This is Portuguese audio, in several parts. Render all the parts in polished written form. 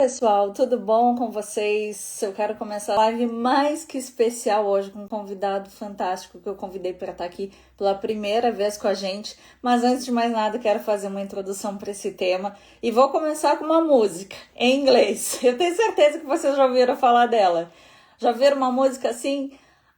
Pessoal, tudo bom com vocês? Eu quero começar a live mais que especial hoje com um convidado fantástico que eu convidei para estar aqui pela primeira vez com a gente. Mas antes de mais nada, quero fazer uma introdução para esse tema e vou começar com uma música em inglês. Eu tenho certeza que vocês já ouviram falar dela. Já viram uma música assim?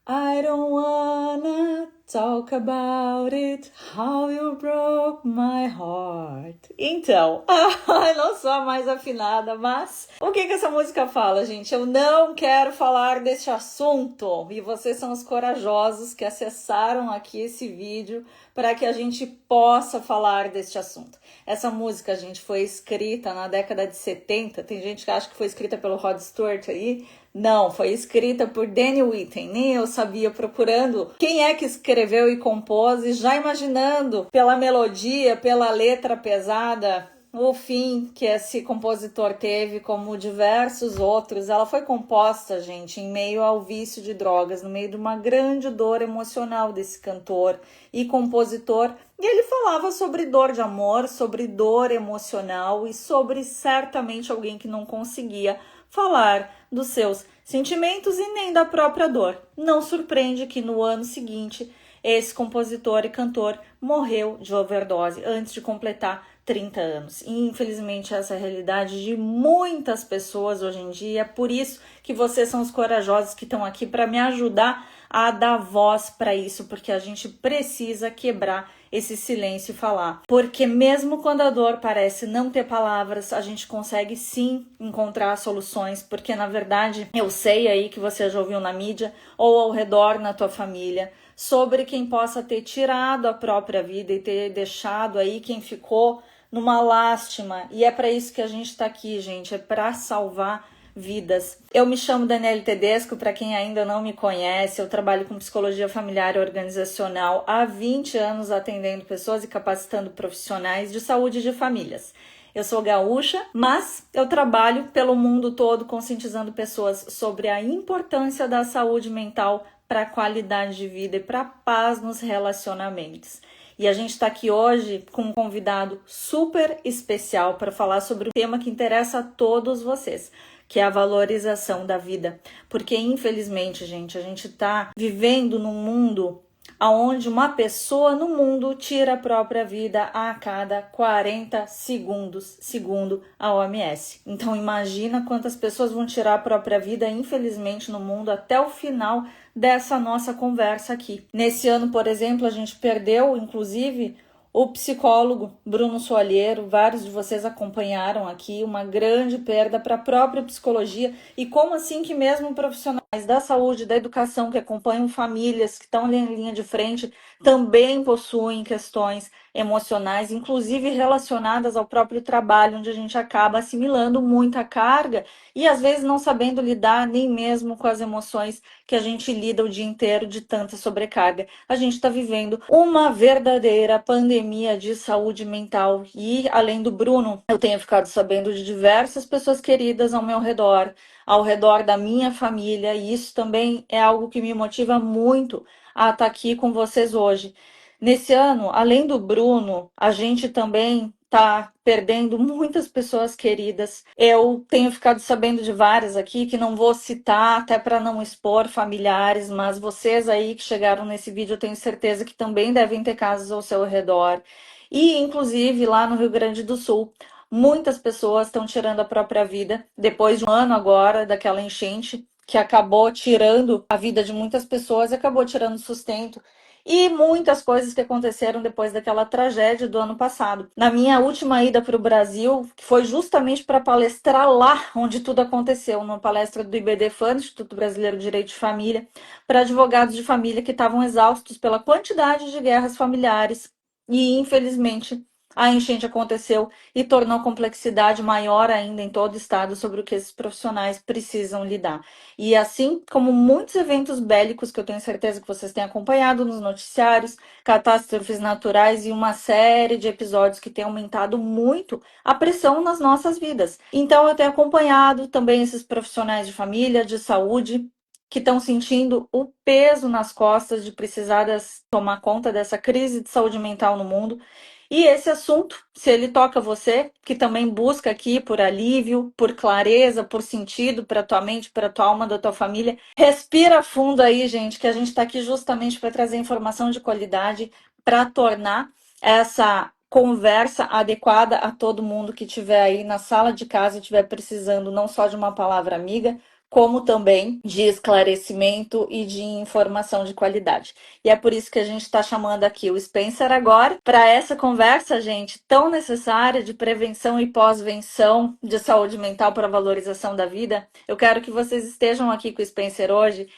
I don't wanna talk about it, how you broke my heart. Então, eu não sou a mais afinada, mas o que essa música fala, gente? Eu não quero falar deste assunto. E vocês são os corajosos que acessaram aqui esse vídeo para que a gente possa falar deste assunto. Essa música, gente, foi escrita na década de 70. Tem gente que acha que foi escrita pelo Rod Stewart aí. Não, foi escrita por Danny Whitten. Nem eu sabia, procurando quem é que escreveu e compôs, e já imaginando pela melodia, pela letra pesada, o fim que esse compositor teve, como diversos outros. Ela foi composta, gente, em meio ao vício de drogas, no meio de uma grande dor emocional desse cantor e compositor. E ele falava sobre dor de amor, sobre dor emocional e sobre certamente alguém que não conseguia falar dos seus sentimentos e nem da própria dor. Não surpreende que no ano seguinte esse compositor e cantor morreu de overdose antes de completar 30 anos. E, infelizmente, essa é a realidade de muitas pessoas hoje em dia. É por isso que vocês são os corajosos que estão aqui para me ajudar a dar voz para isso, porque a gente precisa quebrar esse silêncio e falar. Porque mesmo quando a dor parece não ter palavras, a gente consegue sim encontrar soluções, porque na verdade eu sei aí que você já ouviu na mídia ou ao redor na tua família sobre quem possa ter tirado a própria vida e ter deixado aí quem ficou numa lástima. E é para isso que a gente está aqui, gente, é para salvar vidas. Eu me chamo Daniele Tedesco, para quem ainda não me conhece, eu trabalho com psicologia familiar e organizacional há 20 anos, atendendo pessoas e capacitando profissionais de saúde de famílias. Eu sou gaúcha, mas eu trabalho pelo mundo todo conscientizando pessoas sobre a importância da saúde mental para a qualidade de vida e para a paz nos relacionamentos. E a gente está aqui hoje com um convidado super especial para falar sobre o tema que interessa a todos vocês, que é a valorização da vida. Porque, infelizmente, gente, a gente está vivendo num mundo onde uma pessoa no mundo tira a própria vida a cada 40 segundos, segundo a OMS. Então, imagina quantas pessoas vão tirar a própria vida, infelizmente, no mundo até o final dessa nossa conversa aqui. Nesse ano, por exemplo, a gente perdeu, inclusive, o psicólogo Bruno Soalheiro. Vários de vocês acompanharam aqui, uma grande perda para a própria psicologia. E como assim que mesmo profissionais da saúde, da educação, que acompanham famílias, que estão ali em linha de frente, também possuem questões emocionais, inclusive relacionadas ao próprio trabalho, onde a gente acaba assimilando muita carga e às vezes não sabendo lidar nem mesmo com as emoções que a gente lida o dia inteiro de tanta sobrecarga. A gente está vivendo uma verdadeira pandemia de saúde mental. E além do Bruno, eu tenho ficado sabendo de diversas pessoas queridas ao redor da minha família, e isso também é algo que me motiva muito a estar aqui com vocês hoje. Nesse ano, além do Bruno, a gente também está perdendo muitas pessoas queridas. Eu tenho ficado sabendo de várias aqui que não vou citar, até para não expor familiares, mas vocês aí que chegaram nesse vídeo, eu tenho certeza que também devem ter casos ao seu redor. E, inclusive, lá no Rio Grande do Sul, muitas pessoas estão tirando a própria vida depois de um ano agora daquela enchente que acabou tirando a vida de muitas pessoas e acabou tirando o sustento e muitas coisas que aconteceram depois daquela tragédia do ano passado. Na minha última ida para o Brasil, que foi justamente para palestrar lá onde tudo aconteceu, numa palestra do IBDFAN, Instituto Brasileiro de Direito de Família, para advogados de família que estavam exaustos pela quantidade de guerras familiares e, infelizmente, a enchente aconteceu e tornou a complexidade maior ainda em todo o estado sobre o que esses profissionais precisam lidar. E assim como muitos eventos bélicos que eu tenho certeza que vocês têm acompanhado nos noticiários, catástrofes naturais e uma série de episódios que têm aumentado muito a pressão nas nossas vidas. Então eu tenho acompanhado também esses profissionais de família, de saúde, que estão sentindo o peso nas costas de precisar tomar conta dessa crise de saúde mental no mundo. E esse assunto, se ele toca você, que também busca aqui por alívio, por clareza, por sentido para tua mente, para tua alma, da tua família, respira fundo aí, gente, que a gente está aqui justamente para trazer informação de qualidade, para tornar essa conversa adequada a todo mundo que estiver aí na sala de casa e estiver precisando não só de uma palavra amiga, como também de esclarecimento e de informação de qualidade. E é por isso que a gente está chamando aqui o Spencer agora para essa conversa, gente, tão necessária de prevenção e pós-venção de saúde mental para a valorização da vida. Eu quero que vocês estejam aqui com o Spencer hoje,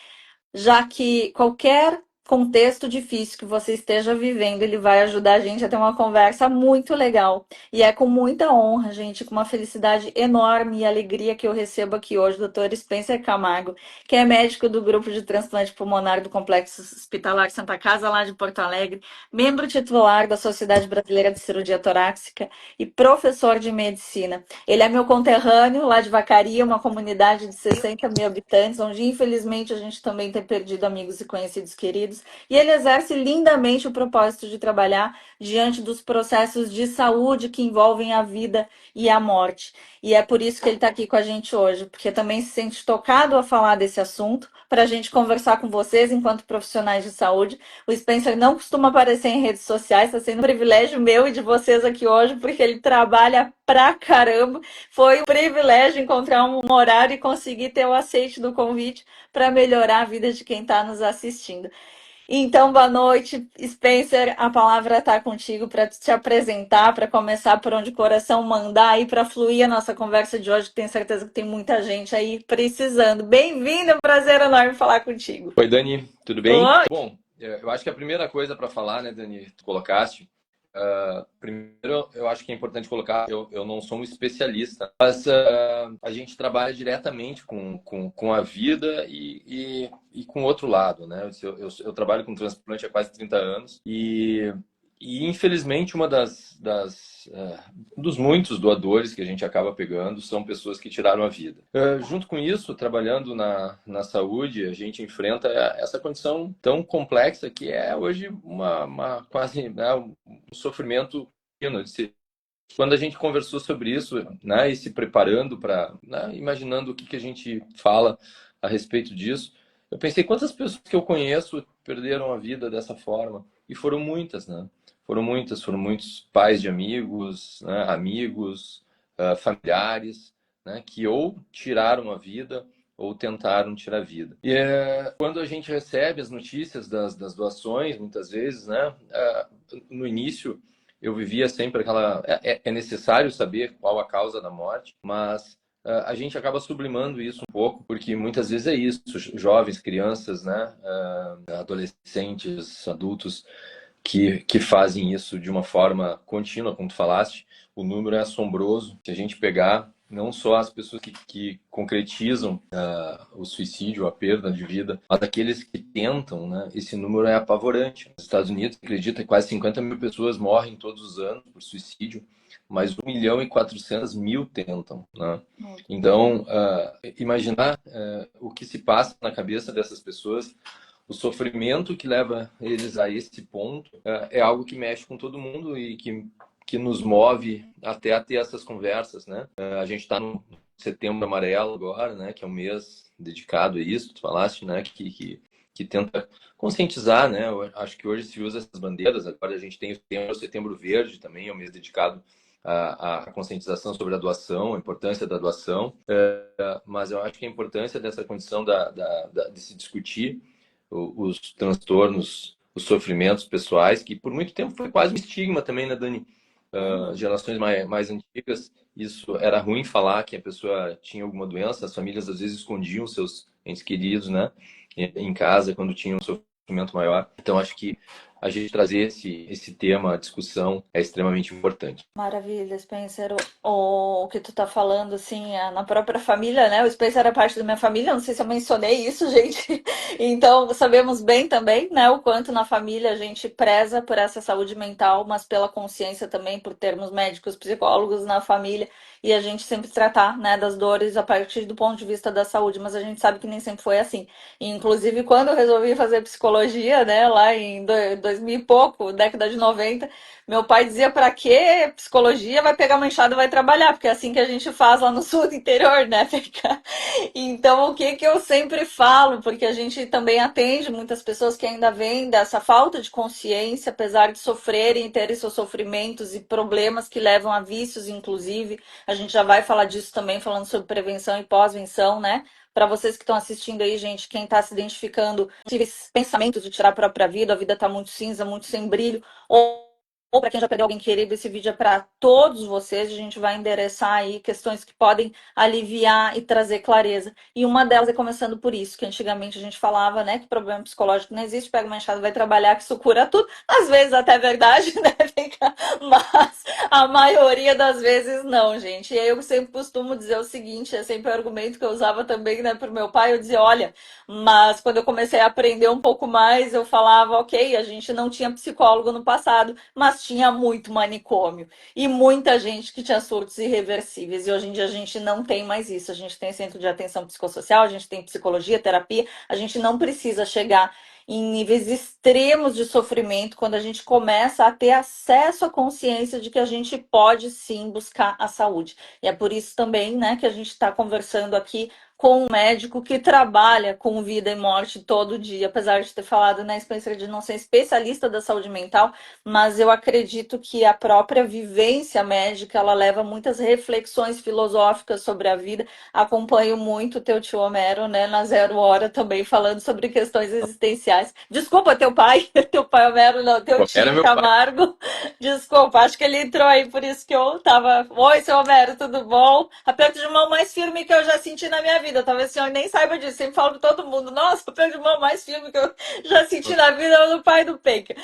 já que qualquer contexto difícil que você esteja vivendo, ele vai ajudar a gente a ter uma conversa muito legal. E é com muita honra, gente, com uma felicidade enorme e alegria que eu recebo aqui hoje o Dr. Spencer Camargo, que é médico do grupo de transplante pulmonar do Complexo Hospitalar Santa Casa, lá de Porto Alegre, membro titular da Sociedade Brasileira de Cirurgia Torácica e professor de medicina. Ele é meu conterrâneo, lá de Vacaria, uma comunidade de 60 mil habitantes, onde infelizmente a gente também tem perdido amigos e conhecidos queridos. E ele exerce lindamente o propósito de trabalhar diante dos processos de saúde que envolvem a vida e a morte. E é por isso que ele está aqui com a gente hoje, porque também se sente tocado a falar desse assunto, para a gente conversar com vocês enquanto profissionais de saúde. O Spencer não costuma aparecer em redes sociais, está sendo um privilégio meu e de vocês aqui hoje, porque ele trabalha pra caramba. Foi um privilégio encontrar um horário e conseguir ter o aceite do convite para melhorar a vida de quem está nos assistindo. Então, boa noite, Spencer. A palavra está contigo para te apresentar, para começar por onde o coração mandar e para fluir a nossa conversa de hoje, que tenho certeza que tem muita gente aí precisando. Bem-vindo, é um prazer enorme falar contigo. Oi, Dani, tudo bem? Oi. Bom, eu acho que a primeira coisa para falar, né, Dani, tu colocaste, primeiro eu acho que é importante colocar, eu não sou um especialista, mas a gente trabalha diretamente com a vida e com o outro lado, né? Eu trabalho com transplante há quase 30 anos e infelizmente uma dos muitos doadores que a gente acaba pegando são pessoas que tiraram a vida. Junto com isso, trabalhando na saúde, a gente enfrenta essa condição tão complexa que é hoje uma quase, né, um sofrimento contínuo. Quando a gente conversou sobre isso, né, e se preparando para, né, imaginando o que a gente fala a respeito disso, eu pensei quantas pessoas que eu conheço perderam a vida dessa forma, e foram muitas, né? Foram muitos pais de amigos, né, amigos, familiares, né, que ou tiraram a vida ou tentaram tirar a vida. E quando a gente recebe as notícias das doações, muitas vezes, né, no início eu vivia sempre aquela... É necessário saber qual a causa da morte, mas a gente acaba sublimando isso um pouco, porque muitas vezes é isso, jovens, crianças, né, adolescentes, adultos, que fazem isso de uma forma contínua, como tu falaste. O número é assombroso. Se a gente pegar não só as pessoas que concretizam o suicídio, a perda de vida, mas aqueles que tentam, né? Esse número é apavorante. Nos Estados Unidos, acredita que quase 50 mil pessoas morrem todos os anos por suicídio, mas 1.400.000 tentam, né? Então, imaginar o que se passa na cabeça dessas pessoas, o sofrimento que leva eles a esse ponto, é algo que mexe com todo mundo e que nos move até a ter essas conversas, né? A gente está no Setembro Amarelo agora, né? Que é um mês dedicado a isso, tu falaste, né? Que tenta conscientizar, né? Eu acho que hoje se usa essas bandeiras, agora a gente tem o Setembro Verde também, é um mês dedicado à conscientização sobre a doação, a importância da doação, mas eu acho que a importância dessa condição de se discutir os transtornos, os sofrimentos pessoais, que por muito tempo foi quase um estigma também, né, Dani? Gerações mais antigas, isso era ruim falar que a pessoa tinha alguma doença, as famílias às vezes escondiam seus entes queridos, né, em casa, quando tinham um sofrimento maior. Então, acho que a gente trazer esse tema à discussão é extremamente importante. Maravilha, Spencer. O que tu tá falando, assim, na própria família, né? O Spencer era parte da minha família, não sei se eu mencionei isso, gente. Então, sabemos bem também, né, o quanto na família a gente preza por essa saúde mental, mas pela consciência também, por termos médicos, psicólogos na família, e a gente sempre tratar, né, das dores a partir do ponto de vista da saúde, mas a gente sabe que nem sempre foi assim. E, inclusive, quando eu resolvi fazer psicologia, né, lá em 2000 e pouco, década de 90, meu pai dizia para quê? Psicologia, vai pegar uma enxada e vai trabalhar, porque é assim que a gente faz lá no sul do interior, né? Então, o que que eu sempre falo, porque a gente também atende muitas pessoas que ainda vêm dessa falta de consciência, apesar de sofrerem e terem seus sofrimentos e problemas que levam a vícios, inclusive. A gente já vai falar disso também, falando sobre prevenção e pós-venção, né? Para vocês que estão assistindo aí, gente, quem está se identificando, tive pensamentos de tirar a própria vida, a vida está muito cinza, muito sem brilho, ou para quem já perdeu alguém querido, esse vídeo é para todos vocês. A gente vai endereçar aí questões que podem aliviar e trazer clareza. E uma delas é começando por isso, que antigamente a gente falava, né, que problema psicológico não existe, pega uma enxada, vai trabalhar, que isso cura tudo. Às vezes até é verdade, né, mas a maioria das vezes não, gente. E aí eu sempre costumo dizer o seguinte, é sempre o argumento que eu usava também, né, pro meu pai, eu dizia, olha, mas quando eu comecei a aprender um pouco mais, eu falava, ok, a gente não tinha psicólogo no passado, mas tinha muito manicômio e muita gente que tinha surtos irreversíveis. E hoje em dia a gente não tem mais isso. A gente tem centro de atenção psicossocial, a gente tem psicologia, terapia. A gente não precisa chegar em níveis extremos de sofrimento quando a gente começa a ter acesso à consciência de que a gente pode sim buscar a saúde. E é por isso também, né, que a gente está conversando aqui com um médico que trabalha com vida e morte todo dia, apesar de ter falado, né, Spencer, de não ser especialista da saúde mental, mas eu acredito que a própria vivência médica, ela leva muitas reflexões filosóficas sobre a vida. Acompanho muito o teu tio Homero, né, na Zero Hora também, falando sobre questões existenciais. Desculpa, teu pai, teu pai Homero, não, teu Era tio meu pai. Camargo. Desculpa, acho que ele entrou aí, por isso que eu tava. Oi, seu Homero, tudo bom? Aperto de mão mais firme que eu já senti na minha vida. Talvez o senhor nem saiba disso. Sempre falo pra todo mundo: nossa, aperto de mão mais firme que eu já senti na vida é o do pai do Penca.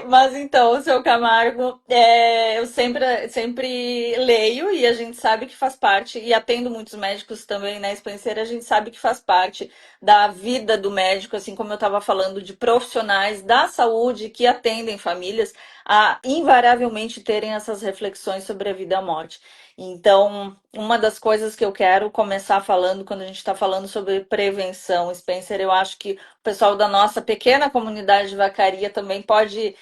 Mas então, o seu Camargo, eu sempre leio e a gente sabe que faz parte, e atendo muitos médicos também, né, Spencer, a gente sabe que faz parte da vida do médico, assim como eu estava falando de profissionais da saúde que atendem famílias, a invariavelmente terem essas reflexões sobre a vida e a morte. Então, uma das coisas que eu quero começar falando quando a gente está falando sobre prevenção, Spencer, eu acho que o pessoal da nossa pequena comunidade de vacaria também pode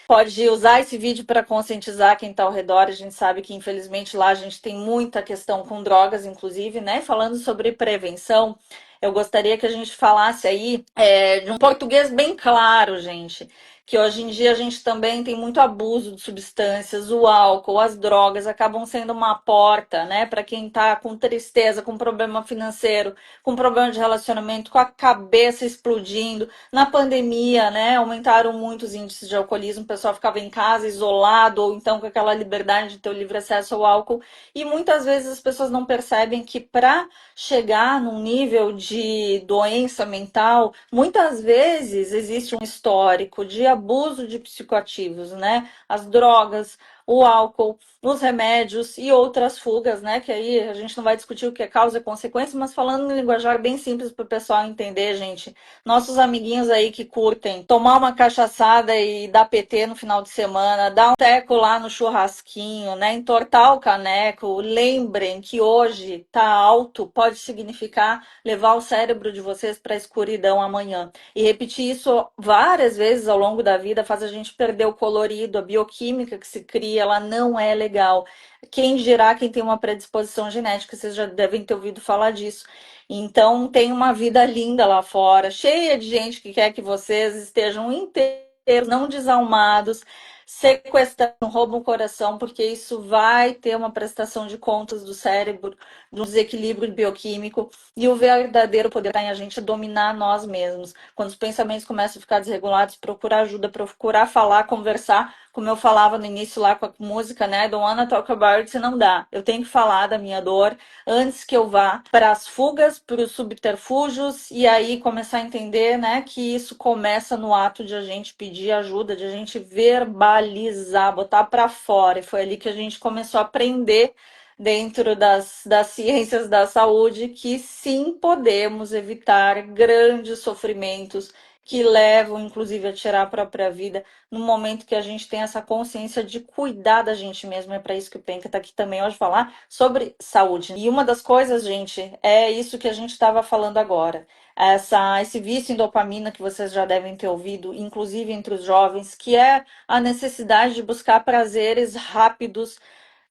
usar esse vídeo para conscientizar quem está ao redor. A gente sabe que, infelizmente, lá a gente tem muita questão com drogas, inclusive, né? Falando sobre prevenção, eu gostaria que a gente falasse aí de um português bem claro, gente, que hoje em dia a gente também tem muito abuso de substâncias, o álcool, as drogas acabam sendo uma porta, né, para quem está com tristeza, com problema financeiro, com problema de relacionamento, com a cabeça explodindo. Na pandemia, né, aumentaram muito os índices de alcoolismo, o pessoal ficava em casa, isolado, ou então com aquela liberdade de ter o livre acesso ao álcool, e muitas vezes as pessoas não percebem que para chegar num nível de doença mental, muitas vezes existe um histórico de abuso de psicoativos, né? As drogas, o álcool, os remédios e outras fugas, né? Que aí a gente não vai discutir o que é causa e consequência, mas falando em linguajar bem simples para o pessoal entender, gente. Nossos amiguinhos aí que curtem tomar uma cachaçada e dar PT no final de semana, dar um teco lá no churrasquinho, né? Entortar o caneco. Lembrem que hoje tá alto pode significar levar o cérebro de vocês para a escuridão amanhã. E repetir isso várias vezes ao longo da vida faz a gente perder o colorido, a bioquímica que se cria, ela não é legal. Quem dirá quem tem uma predisposição genética, vocês já devem ter ouvido falar disso. Então, tem uma vida linda lá fora, cheia de gente que quer que vocês estejam inteiros, não desalmados, sequestrando, roubam o coração, porque isso vai ter uma prestação de contas do cérebro, de um desequilíbrio bioquímico, e o verdadeiro poder está em a gente dominar nós mesmos. Quando os pensamentos começam a ficar desregulados, procurar ajuda, procurar falar, conversar, como eu falava no início lá com a música, né? Don't wanna talk about it, se não dá. Eu tenho que falar da minha dor antes que eu vá para as fugas, para os subterfúgios, e aí começar a entender, né, que isso começa no ato de a gente pedir ajuda, de a gente verbalizar, botar para fora. E foi ali que a gente começou a aprender dentro das ciências da saúde que sim podemos evitar grandes sofrimentos que levam, inclusive, a tirar a própria vida no momento que a gente tem essa consciência de cuidar da gente mesmo. É para isso que o Penca está aqui também hoje falar sobre saúde. E uma das coisas, gente, é isso que a gente estava falando agora. Esse vício em dopamina que vocês já devem ter ouvido, inclusive entre os jovens, que é a necessidade de buscar prazeres rápidos,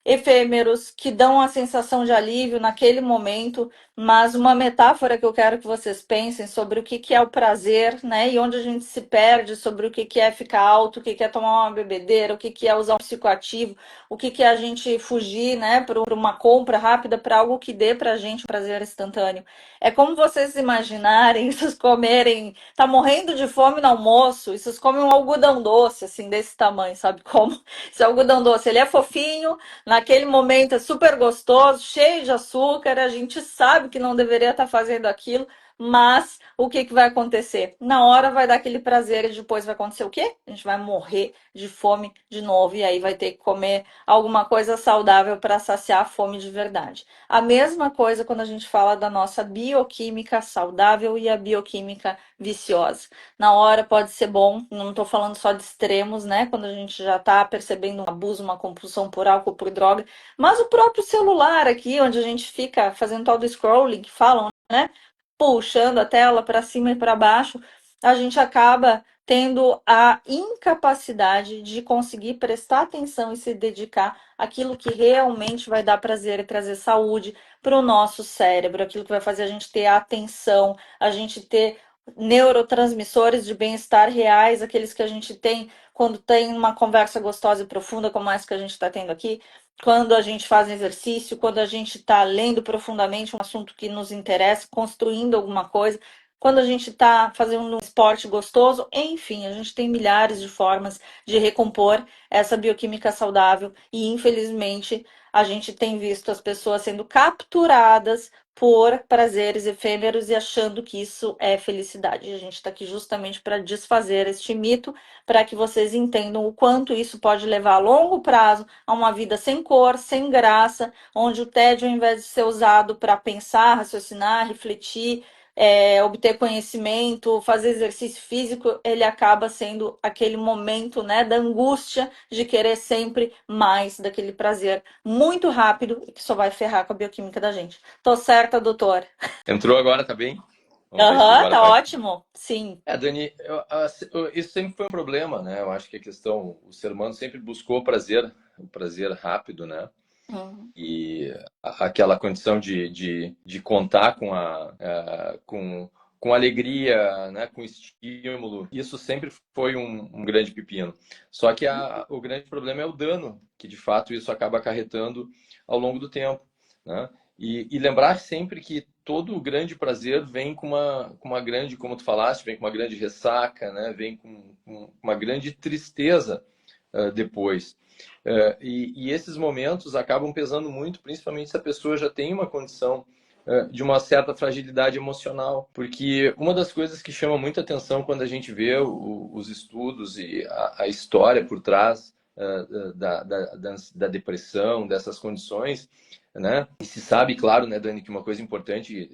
efêmeros, que dão a sensação de alívio naquele momento, mas uma metáfora que eu quero que vocês pensem sobre o que que é o prazer, né? E onde a gente se perde sobre o que que é ficar alto, o que que é tomar uma bebedeira, o que que é usar um psicoativo, o que que é a gente fugir, né, para uma compra rápida, para algo que dê pra gente um prazer instantâneo. É como vocês imaginarem, vocês comerem, tá morrendo de fome no almoço, e vocês comem um algodão doce, assim, desse tamanho, sabe como? Esse algodão doce, ele é fofinho, naquele momento é super gostoso, cheio de açúcar, a gente sabe que não deveria estar fazendo aquilo, mas o que que vai acontecer? Na hora vai dar aquele prazer e depois vai acontecer o quê? A gente vai morrer de fome de novo e aí vai ter que comer alguma coisa saudável para saciar a fome de verdade. A mesma coisa quando a gente fala da nossa bioquímica saudável e a bioquímica viciosa. Na hora pode ser bom, não estou falando só de extremos, né? Quando a gente já está percebendo um abuso, uma compulsão por álcool, por droga, mas o próprio celular aqui, onde a gente fica fazendo tal do scrolling, que falam, né? Puxando a tela para cima e para baixo, a gente acaba tendo a incapacidade de conseguir prestar atenção e se dedicar àquilo que realmente vai dar prazer e trazer saúde para o nosso cérebro, aquilo que vai fazer a gente ter atenção, a gente ter neurotransmissores de bem-estar reais, aqueles que a gente tem quando tem uma conversa gostosa e profunda, como essa que a gente está tendo aqui, quando a gente faz exercício, quando a gente está lendo profundamente um assunto que nos interessa, construindo alguma coisa, quando a gente está fazendo um esporte gostoso, enfim, a gente tem milhares de formas de recompor essa bioquímica saudável e, infelizmente, a gente tem visto as pessoas sendo capturadas por prazeres efêmeros e achando que isso é felicidade. E a gente está aqui justamente para desfazer este mito, para que vocês entendam o quanto isso pode levar a longo prazo a uma vida sem cor, sem graça, onde o tédio, ao invés de ser usado para pensar, raciocinar, refletir, obter conhecimento, fazer exercício físico, ele acaba sendo aquele momento, né, da angústia de querer sempre mais daquele prazer muito rápido e que só vai ferrar com a bioquímica da gente. Tô certa, doutor? Entrou agora, tá bem? Vamos ver se Aham, agora tá pode. ótimo. Sim. Dani, isso sempre foi um problema, né? Eu acho que a questão, o ser humano sempre buscou o prazer rápido, né? Uhum. E aquela condição de contar com alegria, né? Com estímulo, isso sempre foi um grande pepino. Só que o grande problema é o dano que, de fato, isso acaba acarretando ao longo do tempo, né? E lembrar sempre que todo o grande prazer vem com uma grande, como tu falaste, vem com uma grande ressaca, né? Vem com uma grande tristeza depois. E esses momentos acabam pesando muito, principalmente se a pessoa já tem uma condição de uma certa fragilidade emocional, porque uma das coisas que chama muita atenção quando a gente vê os estudos e a história por trás da depressão, dessas condições, né? E se sabe, claro, né, Dani, que uma coisa importante,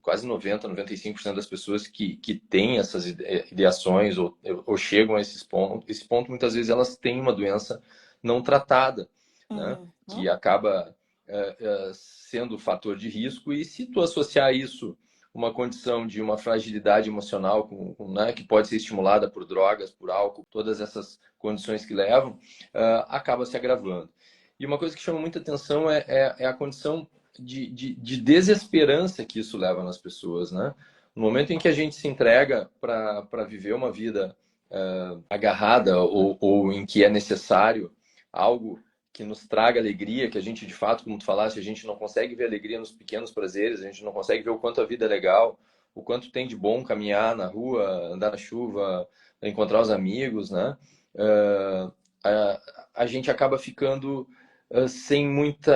quase 95% das pessoas que têm essas ideações ou chegam a esse ponto, muitas vezes elas têm uma doença não tratada, né? Que Uhum. acaba sendo fator de risco. E se tu associar isso uma condição de uma fragilidade emocional né, que pode ser estimulada por drogas, por álcool, todas essas condições que levam, acaba se agravando. E uma coisa que chama muita atenção é a condição de desesperança que isso leva nas pessoas, né? No momento em que a gente se entrega para viver uma vida agarrada ou em que é necessário algo que nos traga alegria, que a gente de fato, como tu falaste, a gente não consegue ver alegria nos pequenos prazeres, a gente não consegue ver o quanto a vida é legal, o quanto tem de bom caminhar na rua, andar na chuva, encontrar os amigos, né? Uh, a gente acaba ficando sem muito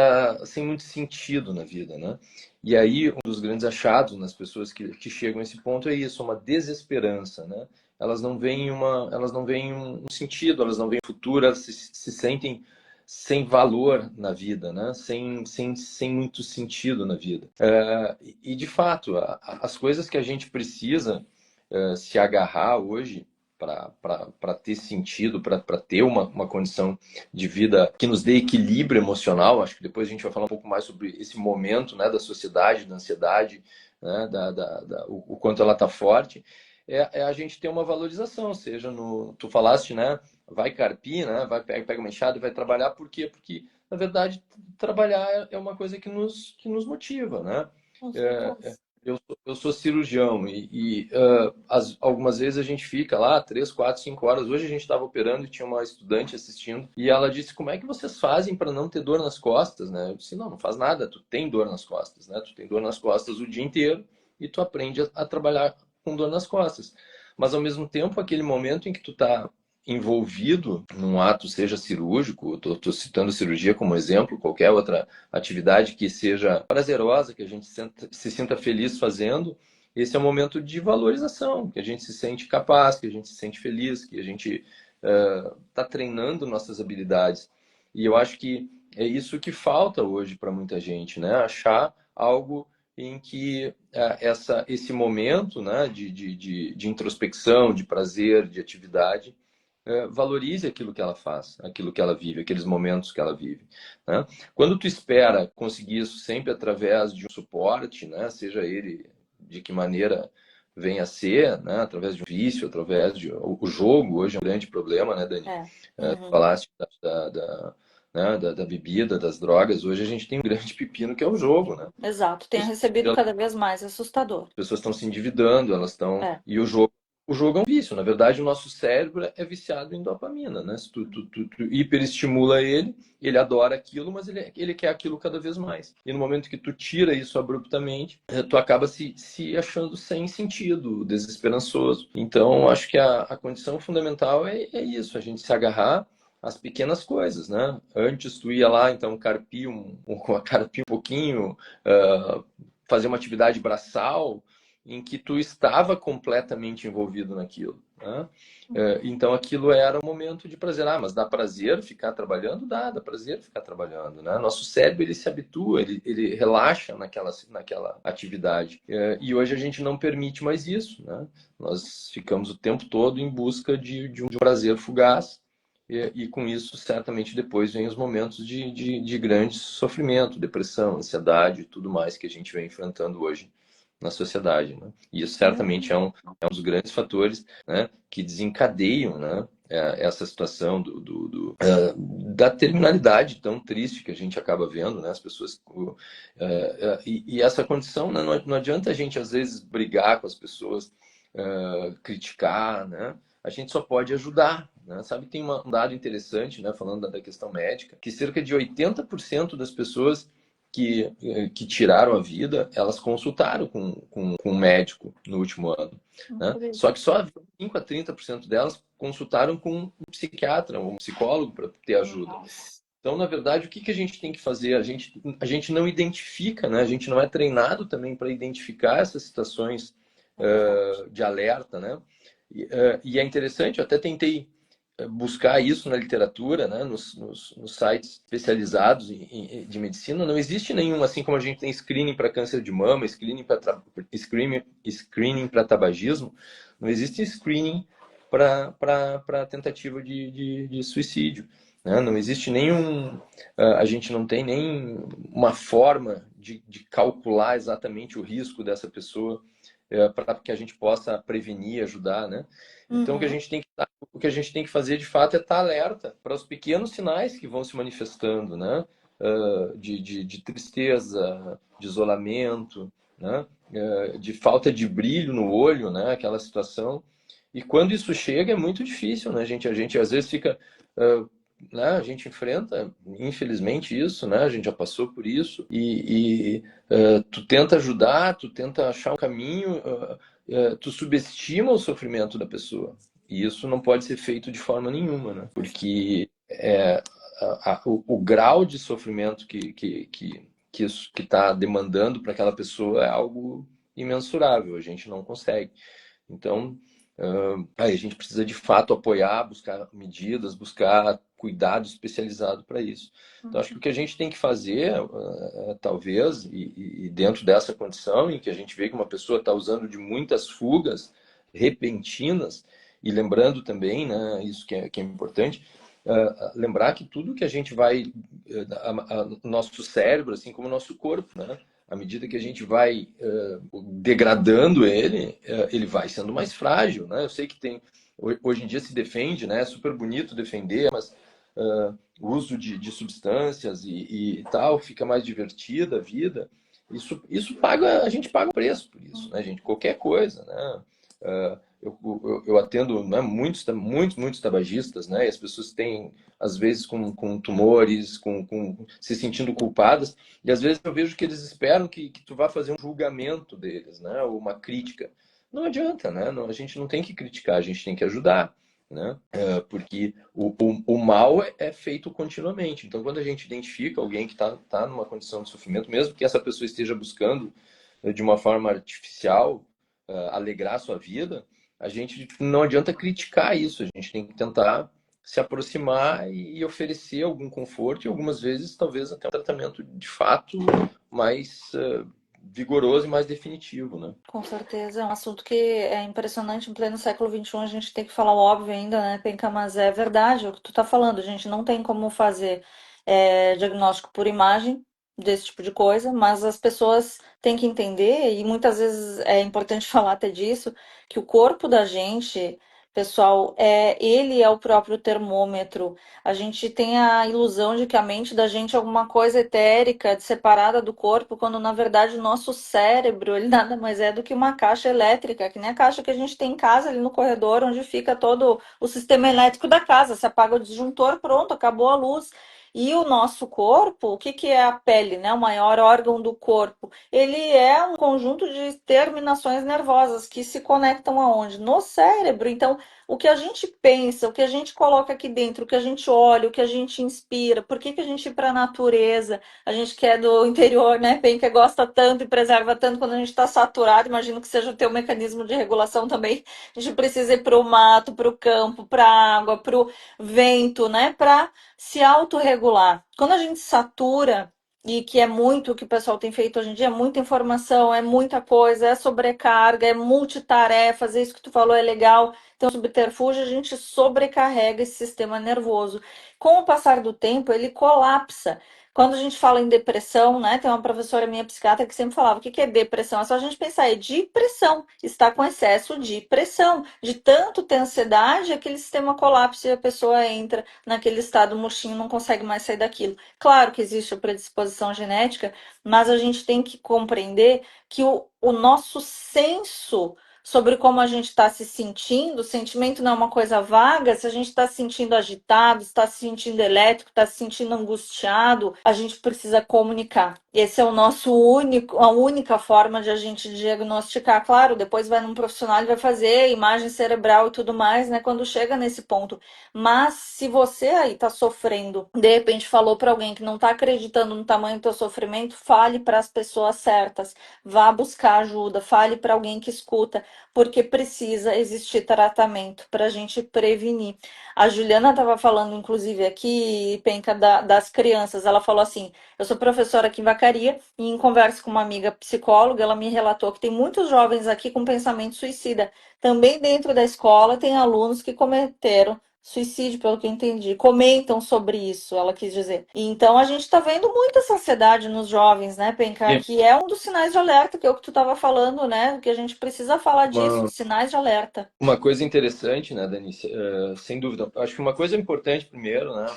sentido na vida, né? E aí, um dos grandes achados nas pessoas que chegam a esse ponto é isso, uma desesperança, né? Elas não veem um sentido, elas não veem futuro, elas se sentem sem valor na vida, né? Sem muito sentido na vida. E de fato, as coisas que a gente precisa se agarrar hoje para ter sentido, para ter uma condição de vida que nos dê equilíbrio emocional. Acho que depois a gente vai falar um pouco mais sobre esse momento, né, da sociedade, da ansiedade, né, o quanto ela está forte. É a gente ter uma valorização, seja no... Tu falaste, né? Vai carpir, né? Pega uma enxada e vai trabalhar. Por quê? Porque, na verdade, trabalhar é uma coisa que nos motiva, né? Com É, certeza. eu sou cirurgião e algumas vezes a gente fica lá 3, 4, 5 horas. Hoje a gente estava operando e tinha uma estudante assistindo e ela disse: como é que vocês fazem para não ter dor nas costas, né? Eu disse: não faz nada, tu tem dor nas costas, né? Tu tem dor nas costas o dia inteiro e tu aprende a trabalhar com dor nas costas. Mas ao mesmo tempo, aquele momento em que tu tá envolvido num ato, seja cirúrgico, estou citando cirurgia como exemplo, qualquer outra atividade que seja prazerosa, que a gente se sinta feliz fazendo, esse é um momento de valorização, que a gente se sente capaz, que a gente se sente feliz, que a gente está treinando nossas habilidades. E eu acho que é isso que falta hoje para muita gente, né? Achar algo em que esse momento, né, de introspecção, de prazer, de atividade, valorize aquilo que ela faz, aquilo que ela vive, aqueles momentos que ela vive, né? Quando tu espera conseguir isso sempre através de um suporte, né, seja ele de que maneira venha a ser, né, através de um vício, através de... O jogo hoje é um grande problema, né, Dani? É. Tu Uhum. falaste né, da bebida, das drogas. Hoje a gente tem um grande pepino que é o jogo, né? Exato. Tenho Pessoas, recebido cada vez mais, assustador. as pessoas estão se endividando, elas estão... É. E o jogo é um vício. Na verdade, o nosso cérebro é viciado em dopamina, né? Se tu hiperestimula ele adora aquilo, mas ele quer aquilo cada vez mais. E no momento que tu tira isso abruptamente, tu acaba se achando sem sentido, desesperançoso. Então, acho que a condição fundamental é isso, a gente se agarrar às pequenas coisas, né? Antes tu ia lá, então, carpir carpir um pouquinho, fazer uma atividade braçal, em que tu estava completamente envolvido naquilo, né? Então aquilo era um momento de prazer. Mas dá prazer ficar trabalhando? Dá prazer ficar trabalhando, né? Nosso cérebro ele se habitua, ele relaxa naquela atividade. E hoje a gente não permite mais isso, né? Nós ficamos o tempo todo em busca de um prazer fugaz. E com isso, certamente, depois vem os momentos de grande sofrimento, depressão, ansiedade e tudo mais que a gente vem enfrentando hoje na sociedade, né? E isso certamente Uhum. é um dos grandes fatores, né, que desencadeiam, né, essa situação da terminalidade tão triste que a gente acaba vendo, né? As pessoas... e essa condição, né, não adianta a gente, às vezes, brigar com as pessoas, criticar, né? A gente só pode ajudar, né? Sabe, tem um dado interessante, né, falando da questão médica, que cerca de 80% das pessoas que tiraram a vida, elas consultaram com um médico no último ano, né? Incrível. Só que só 5 a 30% delas consultaram com um psiquiatra, um psicólogo para ter ajuda. Nossa. Então, na verdade, o que a gente tem que fazer? A gente não identifica, né? A gente não é treinado também para identificar essas situações É verdade. de alerta, né? E é interessante, eu até tentei buscar isso na literatura, né? Nos sites especializados de medicina. Não existe nenhum, assim como a gente tem screening para câncer de mama, screening para tabagismo, não existe screening para tentativa de suicídio, né? Não existe nenhum... A gente não tem nem uma forma de calcular exatamente o risco dessa pessoa para que a gente possa prevenir, ajudar, né? Então, Uhum. o que a gente tem que fazer, de fato, é estar alerta para os pequenos sinais que vão se manifestando, né? De tristeza, de isolamento, né? De falta de brilho no olho, né? Aquela situação. E quando isso chega, é muito difícil, né? A gente às vezes fica... né? A gente enfrenta, infelizmente, isso, né? A gente já passou por isso. Tu tenta ajudar, tu tenta achar um caminho, tu subestima o sofrimento da pessoa. E isso não pode ser feito de forma nenhuma, né? Porque o grau de sofrimento que isso que está demandando para aquela pessoa é algo imensurável, a gente não consegue. Então, aí a gente precisa de fato apoiar, buscar medidas, buscar cuidado especializado para isso. Então, acho que o que a gente tem que fazer, talvez, e dentro dessa condição em que a gente vê que uma pessoa está usando de muitas fugas, repentinas, e lembrando também, né, isso que é importante, lembrar que tudo que a gente vai, nosso cérebro, assim como o nosso corpo, né, à medida que a gente vai degradando ele vai sendo mais frágil, né? Eu sei que hoje em dia se defende, né? É super bonito defender, mas o uso de substâncias e tal fica mais divertida a vida. Isso paga, a gente paga o preço por isso, né, gente? Qualquer coisa, né? Eu atendo, né, muitos tabagistas, né? E as pessoas têm, às vezes, com tumores, se sentindo culpadas, e às vezes eu vejo que eles esperam que tu vá fazer um julgamento deles, né? Ou uma crítica. Não adianta, né? A gente não tem que criticar, a gente tem que ajudar, né? Porque o mal é feito continuamente. Então, quando a gente identifica alguém que está numa condição de sofrimento, mesmo que essa pessoa esteja buscando de uma forma artificial alegrar a sua vida, a gente não adianta criticar isso, a gente tem que tentar se aproximar e oferecer algum conforto e algumas vezes talvez até um tratamento de fato mais vigoroso e mais definitivo, né? Com certeza, é um assunto que é impressionante. Em pleno século XXI, a gente tem que falar o óbvio ainda, né, Penca? Mas é verdade o que tu tá falando. A gente não tem como fazer diagnóstico por imagem desse tipo de coisa, mas as pessoas têm que entender, e muitas vezes é importante falar até disso, que o corpo da gente, pessoal, ele é o próprio termômetro. A gente tem a ilusão de que a mente da gente é alguma coisa etérica, separada do corpo, quando na verdade o nosso cérebro, ele nada mais é do que uma caixa elétrica, que nem a caixa que a gente tem em casa, ali no corredor, onde fica todo o sistema elétrico da casa. Se apaga o disjuntor, pronto, acabou a luz. E o nosso corpo, o que que é a pele, né? O maior órgão do corpo. Ele é um conjunto de terminações nervosas que se conectam aonde? No cérebro. Então, o que a gente pensa, o que a gente coloca aqui dentro, o que a gente olha, o que a gente inspira, por que que a gente ir para a natureza? A gente que é do interior, né, bem que gosta tanto e preserva tanto quando a gente está saturado, imagino que seja o teu mecanismo de regulação também. A gente precisa ir para o mato, para o campo, para a água, para o vento, né, para se autorregular. Quando a gente satura, e que é muito o que o pessoal tem feito hoje em dia, é muita informação, é muita coisa, é sobrecarga, é multitarefas, isso que tu falou é legal. Então, subterfúgio, a gente sobrecarrega esse sistema nervoso. Com o passar do tempo, ele colapsa. Quando a gente fala em depressão, né? Tem uma professora minha psiquiatra que sempre falava: o que é depressão? É só a gente pensar, é depressão, está com excesso de pressão, de tanto ter ansiedade, aquele sistema colapsa e a pessoa entra naquele estado murchinho, não consegue mais sair daquilo. Claro que existe a predisposição genética, mas a gente tem que compreender que o nosso senso sobre como a gente está se sentindo, o sentimento não é uma coisa vaga, se a gente está se sentindo agitado, está se sentindo elétrico, está se sentindo angustiado, a gente precisa comunicar. Esse é o nosso a única forma de a gente diagnosticar. Claro, depois vai num profissional e vai fazer imagem cerebral e tudo mais, né? Quando chega nesse ponto. Mas se você aí está sofrendo, de repente falou para alguém que não está acreditando no tamanho do teu sofrimento, fale para as pessoas certas, vá buscar ajuda, fale para alguém que escuta, porque precisa existir tratamento para a gente prevenir. A Juliana estava falando, inclusive, aqui, Penca, das crianças. Ela falou assim: eu sou professora aqui em Vacaria, e em conversa com uma amiga psicóloga, ela me relatou que tem muitos jovens aqui com pensamento suicida. Também dentro da escola tem alunos que cometeram suicídio, pelo que eu entendi. Comentam sobre isso, ela quis dizer. Então a gente está vendo muita ansiedade nos jovens, né, Penca? E Que é um dos sinais de alerta, que é o que tu estava falando, né? Que a gente precisa falar disso, uma, de sinais de alerta. uma coisa interessante, né, Dani, sem dúvida, acho que uma coisa importante primeiro, né,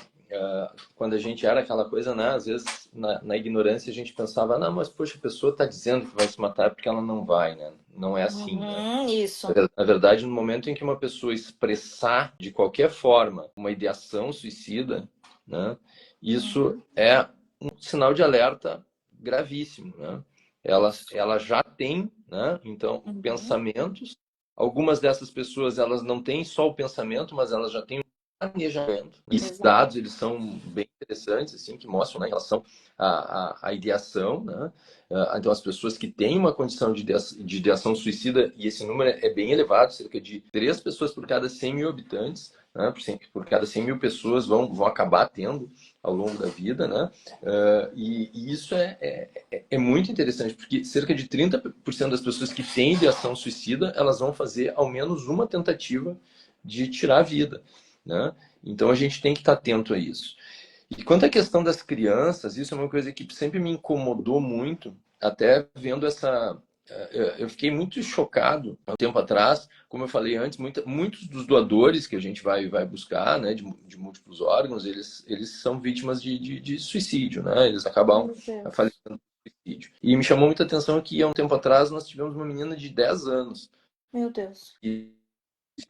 quando a gente era aquela coisa, né, às vezes na ignorância a gente pensava, não, mas poxa, a pessoa está dizendo que vai se matar porque ela não vai, né? Não é assim, né? Isso. Na verdade, no momento em que uma pessoa expressar de qualquer forma uma ideação suicida, né, isso é um sinal de alerta gravíssimo, né? Ela já tem, né, então, Uhum. pensamentos. Algumas dessas pessoas, elas não têm só o pensamento, mas elas já têm um planejamento. E esses Exato. dados, eles são bem interessantes, assim, que mostram, né, em relação à ideação, né? Então, as pessoas que têm uma condição de ideação suicida, e esse número é bem elevado, cerca de 3 pessoas por cada 100 mil habitantes, né? Por cada 100 mil pessoas vão acabar tendo ao longo da vida, né? E isso é muito interessante, porque cerca de 30% das pessoas que têm ideação suicida, elas vão fazer ao menos uma tentativa de tirar a vida, né? Então a gente tem que estar atento a isso. E quanto à questão das crianças, isso é uma coisa que sempre me incomodou muito, até vendo essa. Eu fiquei muito chocado há um tempo atrás, como eu falei antes, muitos dos doadores que a gente vai buscar, né, de múltiplos órgãos, eles são vítimas de suicídio, né? Eles acabam Meu Deus. falecendo de suicídio. E me chamou muita atenção que há um tempo atrás nós tivemos uma menina de 10 anos. Meu Deus.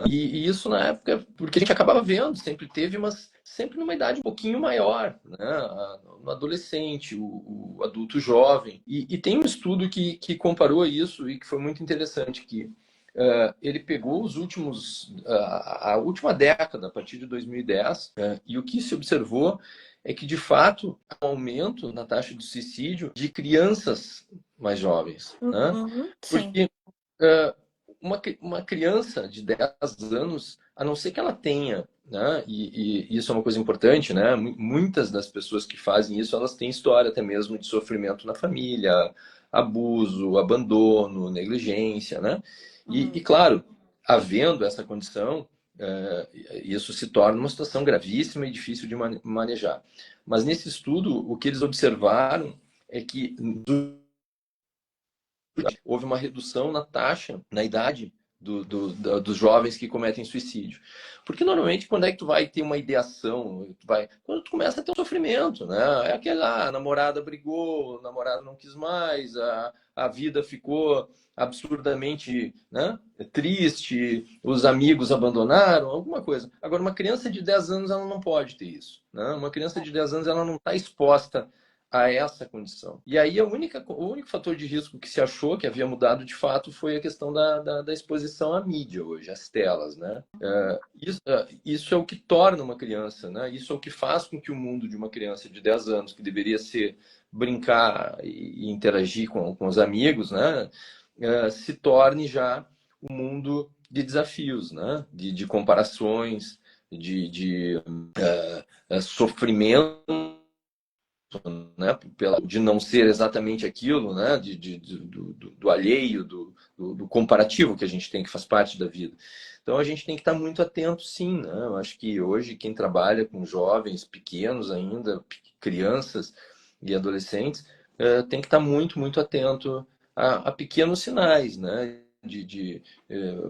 E isso na época, porque a gente acabava vendo, sempre teve, mas sempre numa idade um pouquinho maior, né? No adolescente, o adulto jovem. E tem um estudo que comparou isso e que foi muito interessante, que ele pegou os últimos, a última década, a partir de 2010, e o que se observou é que, de fato, há um aumento na taxa de suicídio de crianças mais jovens, né? Uhum, sim. Porque uma criança de 10 anos, a não ser que ela tenha, né? E isso é uma coisa importante, né? Muitas das pessoas que fazem isso, elas têm história até mesmo de sofrimento na família, abuso, abandono, negligência, né? E Uhum. claro, havendo essa condição, isso se torna uma situação gravíssima e difícil de manejar. Mas nesse estudo, o que eles observaram é que houve uma redução na taxa, na idade dos jovens que cometem suicídio. Porque normalmente quando é que tu vai ter uma ideação, quando tu começa a ter um sofrimento, né? É aquela, a namorada brigou, o namorado não quis mais, a vida ficou absurdamente, né, triste, os amigos abandonaram, alguma coisa. Agora, uma criança de 10 anos, ela não pode ter isso, né? Uma criança de 10 anos, ela não está exposta a essa condição. E aí o único fator de risco que se achou que havia mudado de fato foi a questão da exposição à mídia hoje, às telas, né? Isso é o que torna uma criança, né? Isso é o que faz com que o mundo de uma criança de 10 anos, que deveria ser brincar e interagir com os amigos, né? Se torne já um mundo de desafios, né? De comparações, de sofrimento, né, de não ser exatamente aquilo, né, do alheio, do comparativo que a gente tem, que faz parte da vida. Então a gente tem que estar muito atento, sim, né? Eu acho que hoje quem trabalha com jovens pequenos ainda, crianças e adolescentes, tem que estar muito, muito atento a pequenos sinais, né?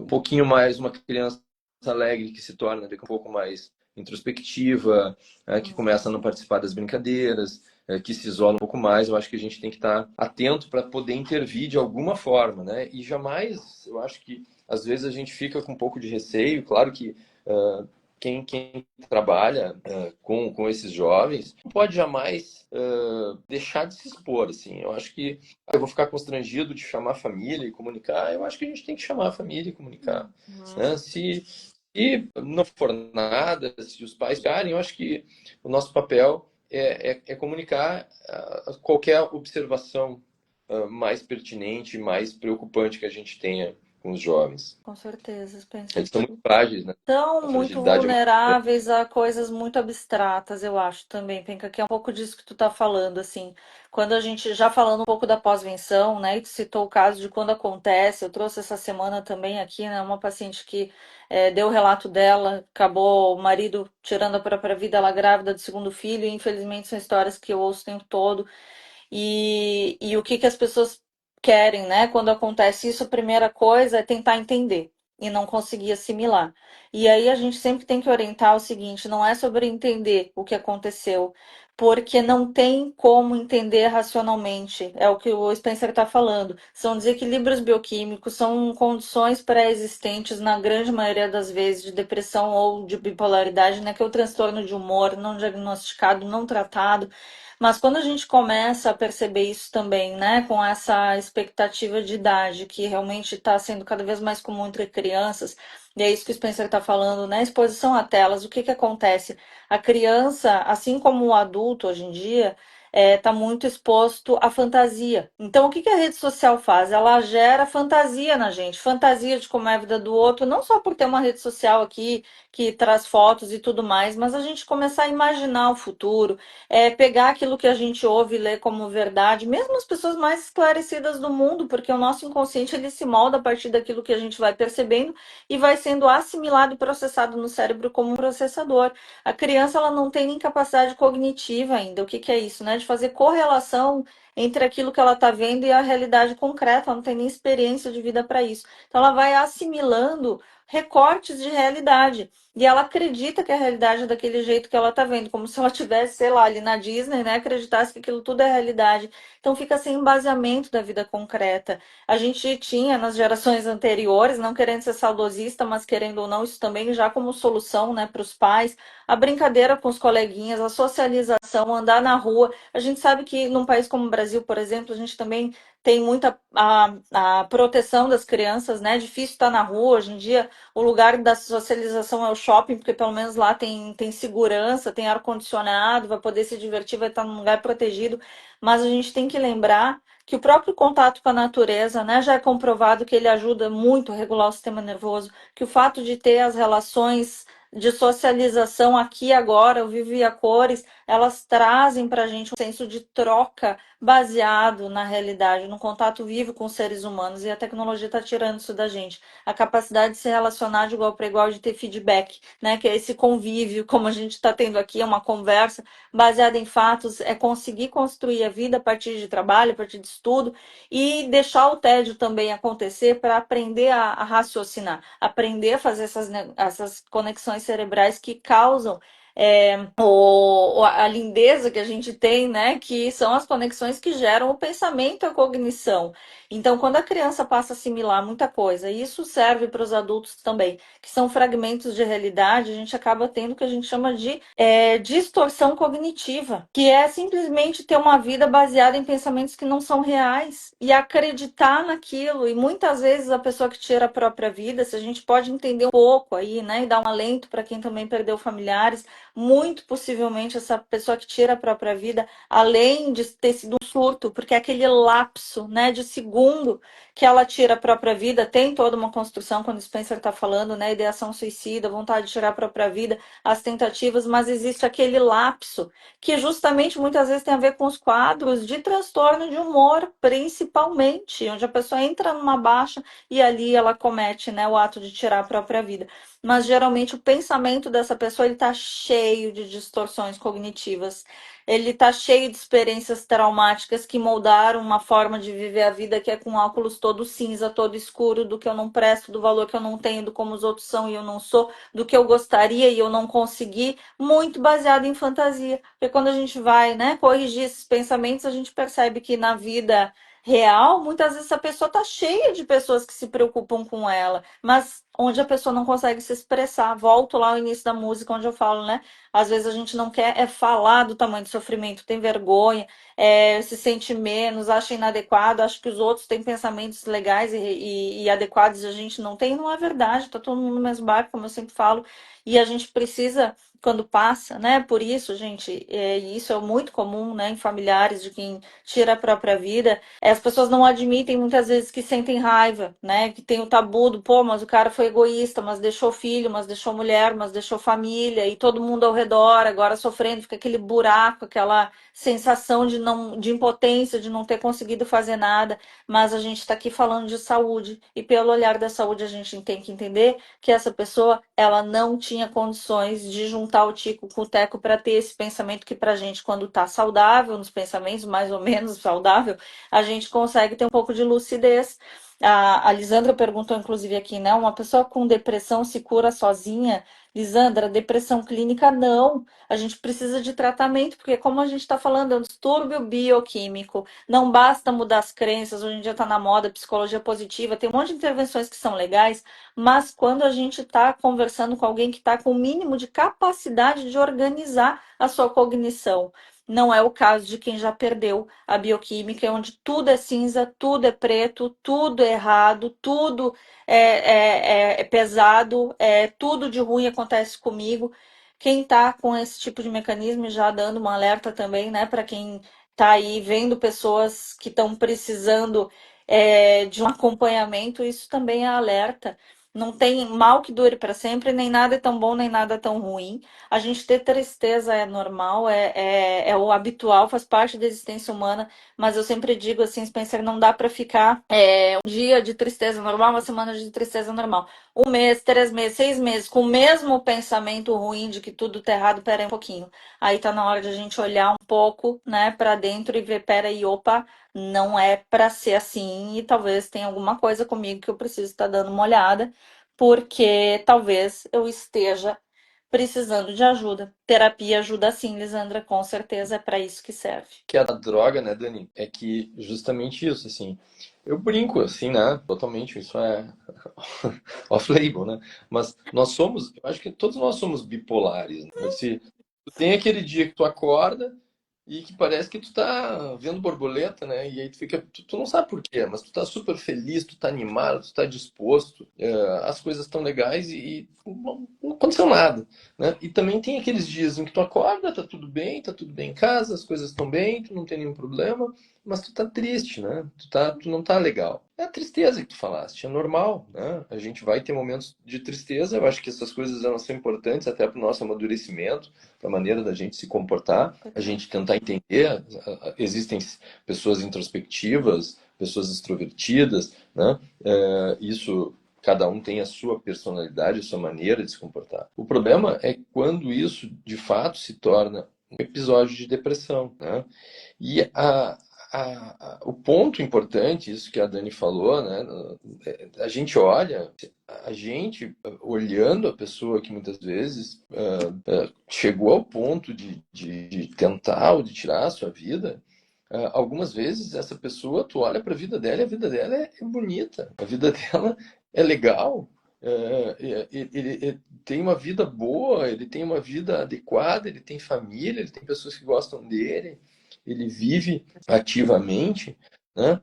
Um pouquinho mais uma criança alegre que se torna um pouco mais introspectiva, que começa a não participar das brincadeiras, que se isola um pouco mais. Eu acho que a gente tem que estar atento para poder intervir de alguma forma, né? E jamais, eu acho que às vezes a gente fica com um pouco de receio. Claro que quem trabalha com esses jovens não pode jamais deixar de se expor, assim. Eu acho que eu vou ficar constrangido de chamar a família e comunicar. Eu acho que a gente tem que chamar a família e comunicar, Uhum. né? Se não for nada, se os pais ficarem, eu acho que o nosso papel é comunicar qualquer observação mais pertinente, mais preocupante que a gente tenha com os jovens. Com certeza, Spencer. Eles são muito frágeis, né? Tão A muito fragilidade é muito grande. vulneráveis a coisas muito abstratas, eu acho também, Penca, que é um pouco disso que tu tá falando, assim. Quando a gente, já falando um pouco da pós-venção, né, e tu citou o caso de quando acontece, eu trouxe essa semana também aqui, né, uma paciente que deu o relato dela, acabou o marido tirando a própria vida, ela grávida do segundo filho, e infelizmente são histórias que eu ouço o tempo todo. E o que que as pessoas querem, né? Quando acontece isso, a primeira coisa é tentar entender e não conseguir assimilar. E aí a gente sempre tem que orientar o seguinte: não é sobre entender o que aconteceu, porque não tem como entender racionalmente. É o que o Spencer está falando. São desequilíbrios bioquímicos, são condições pré-existentes, na grande maioria das vezes, de depressão ou de bipolaridade, né? Que é o transtorno de humor não diagnosticado, não tratado. Mas quando a gente começa a perceber isso também, né, com essa expectativa de idade que realmente está sendo cada vez mais comum entre crianças, e é isso que o Spencer está falando, né, exposição a telas, o que que acontece? A criança, assim como o adulto hoje em dia, está muito exposto à fantasia. Então, o que a rede social faz? Ela gera fantasia na gente, fantasia de como é a vida do outro, não só por ter uma rede social aqui que traz fotos e tudo mais, mas a gente começar a imaginar o futuro, pegar aquilo que a gente ouve e lê como verdade, mesmo as pessoas mais esclarecidas do mundo, porque o nosso inconsciente ele se molda a partir daquilo que a gente vai percebendo e vai sendo assimilado e processado no cérebro como um processador. A criança ela não tem nem capacidade cognitiva ainda. O que é isso, né? De fazer correlação entre aquilo que ela está vendo e a realidade concreta. Ela não tem nem experiência de vida para isso. Então ela vai assimilando recortes de realidade. E ela acredita que a realidade é daquele jeito que ela está vendo, como se ela tivesse, sei lá, ali na Disney, né? Acreditasse que aquilo tudo é realidade. Então fica sem embasamento da vida concreta. A gente tinha nas gerações anteriores, não querendo ser saudosista, mas querendo ou não, isso também já como solução, né, para os pais, a brincadeira com os coleguinhas, a socialização, andar na rua. A gente sabe que num país como o Brasil, por exemplo, a gente também tem muita a proteção das crianças, né? É difícil estar na rua. Hoje em dia, o lugar da socialização é o shopping, porque pelo menos lá tem segurança, tem ar-condicionado, vai poder se divertir, vai estar num lugar protegido. Mas a gente tem que lembrar que o próprio contato com a natureza, né, já é comprovado que ele ajuda muito a regular o sistema nervoso, que o fato de ter as relações de socialização aqui e agora, o vivo e a cores, elas trazem para a gente um senso de troca baseado na realidade, no contato vivo com os seres humanos, e a tecnologia está tirando isso da gente. A capacidade de se relacionar de igual para igual, de ter feedback, né, que é esse convívio, como a gente está tendo aqui, é uma conversa baseada em fatos, é conseguir construir a vida a partir de trabalho, a partir de estudo, e deixar o tédio também acontecer para aprender a raciocinar, aprender a fazer essas conexões cerebrais que causam a lindeza que a gente tem, né? Que são as conexões que geram o pensamento e a cognição. Então, quando a criança passa a assimilar muita coisa, e isso serve para os adultos também, que são fragmentos de realidade, a gente acaba tendo o que a gente chama de distorção cognitiva, que é simplesmente ter uma vida baseada em pensamentos que não são reais e acreditar naquilo. E muitas vezes a pessoa que tira a própria vida, se a gente pode entender um pouco aí, né, e dar um alento para quem também perdeu familiares, muito possivelmente essa pessoa que tira a própria vida, além de ter sido um surto, porque é aquele lapso, né, de segundo que ela tira a própria vida, tem toda uma construção, quando o Spencer está falando, né, ideação suicida, vontade de tirar a própria vida, as tentativas, mas existe aquele lapso que justamente muitas vezes tem a ver com os quadros de transtorno de humor, principalmente, onde a pessoa entra numa baixa e ali ela comete, né, o ato de tirar a própria vida. Mas geralmente o pensamento dessa pessoa ele está cheio de distorções cognitivas. Ele está cheio de experiências traumáticas que moldaram uma forma de viver a vida que é com óculos todo cinza, todo escuro, do que eu não presto, do valor que eu não tenho, do como os outros são e eu não sou, do que eu gostaria e eu não consegui, muito baseado em fantasia. Porque quando a gente vai, né, corrigir esses pensamentos, a gente percebe que na vida real, muitas vezes a pessoa está cheia de pessoas que se preocupam com ela, mas onde a pessoa não consegue se expressar. Volto lá ao início da música, onde eu falo, né? Às vezes a gente não quer falar do tamanho do sofrimento, tem vergonha, se sente menos, acha inadequado, acha que os outros têm pensamentos legais e adequados e a gente não tem. Não é verdade, tá todo mundo no mesmo barco, como eu sempre falo, e a gente precisa, quando passa, né? Por isso, gente, isso é muito comum, né, em familiares de quem tira a própria vida. As pessoas não admitem muitas vezes que sentem raiva, né? Que tem o tabu do, pô, mas o cara foi egoísta, mas deixou filho, mas deixou mulher, mas deixou família e todo mundo ao redor agora sofrendo, fica aquele buraco, aquela sensação de impotência, de não ter conseguido fazer nada. Mas a gente está aqui falando de saúde e pelo olhar da saúde a gente tem que entender que essa pessoa ela não tinha condições de juntar o tico com o teco para ter esse pensamento que pra gente quando tá saudável nos pensamentos mais ou menos saudável a gente consegue ter um pouco de lucidez. A Lisandra perguntou, inclusive, aqui, né? Uma pessoa com depressão se cura sozinha? Lisandra, depressão clínica não. A gente precisa de tratamento, porque como a gente está falando, é um distúrbio bioquímico. Não basta mudar as crenças, hoje em dia está na moda, psicologia positiva, tem um monte de intervenções que são legais, mas quando a gente está conversando com alguém que está com o mínimo de capacidade de organizar a sua cognição, não é o caso de quem já perdeu a bioquímica, onde tudo é cinza, tudo é preto, tudo é errado, tudo é pesado, tudo de ruim acontece comigo. Quem está com esse tipo de mecanismo, já dando um alerta também, né, para quem tá aí vendo pessoas que estão precisando de um acompanhamento, isso também é alerta. Não tem mal que dure para sempre, nem nada é tão bom, nem nada é tão ruim. A gente ter tristeza é normal, é o habitual, faz parte da existência humana, mas eu sempre digo assim, Spencer, não dá para ficar um dia de tristeza normal, uma semana de tristeza normal. Um mês, 3 meses, 6 meses, com o mesmo pensamento ruim de que tudo tá errado, pera aí um pouquinho. Aí tá na hora de a gente olhar um pouco, né, para dentro e ver, pera aí, opa, não é para ser assim e talvez tenha alguma coisa comigo que eu preciso estar dando uma olhada, porque talvez eu esteja precisando de ajuda. Terapia ajuda sim, Lisandra, com certeza é para isso que serve. Que é da droga, né, Dani? É que justamente isso, assim. Eu brinco, assim, né? Totalmente, isso é off-label, né? Mas nós somos, eu acho que todos nós somos bipolares, né? Se tu tem aquele dia que tu acorda e que parece que tu tá vendo borboleta, né? E aí tu fica, tu não sabe por quê, mas tu tá super feliz, tu tá animado, tu tá disposto, as coisas estão legais e não aconteceu nada, né? E também tem aqueles dias em que tu acorda, tá tudo bem em casa, as coisas estão bem, tu não tem nenhum problema, mas tu tá triste, né? Tu não tá legal. É a tristeza que tu falaste, é normal, né? A gente vai ter momentos de tristeza, eu acho que essas coisas elas são importantes até para o nosso amadurecimento, para a maneira da gente se comportar, a gente tentar entender. Existem pessoas introspectivas, pessoas extrovertidas, né? Isso, cada um tem a sua personalidade, a sua maneira de se comportar. O problema é quando isso, de fato, se torna um episódio de depressão, né? E o ponto importante, isso que a Dani falou, né? A gente olha, a gente olhando a pessoa que muitas vezes chegou ao ponto de tentar ou de tirar a sua vida. Algumas vezes essa pessoa, tu olha para a vida dela e a vida dela é bonita, a vida dela é legal, ele tem uma vida boa, ele tem uma vida adequada, ele tem família, ele tem pessoas que gostam dele, ele vive ativamente, né?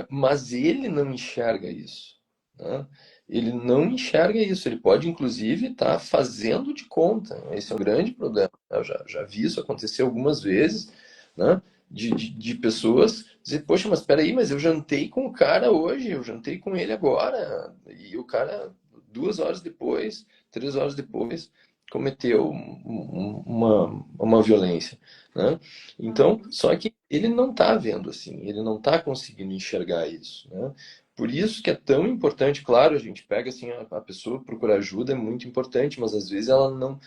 Mas ele não enxerga isso, né? Ele não enxerga isso. Ele pode, inclusive, estar fazendo de conta. Esse é um grande problema. Eu já vi isso acontecer algumas vezes, né? De pessoas dizer, poxa, mas espera aí, mas eu jantei com o cara hoje, eu jantei com ele agora. E o cara, 2 horas depois, 3 horas depois, cometeu uma violência, né? Então, só que ele não está vendo assim, ele não está conseguindo enxergar isso, né? Por isso que é tão importante, claro, a gente pega assim a pessoa procurar ajuda é muito importante, mas às vezes ela não,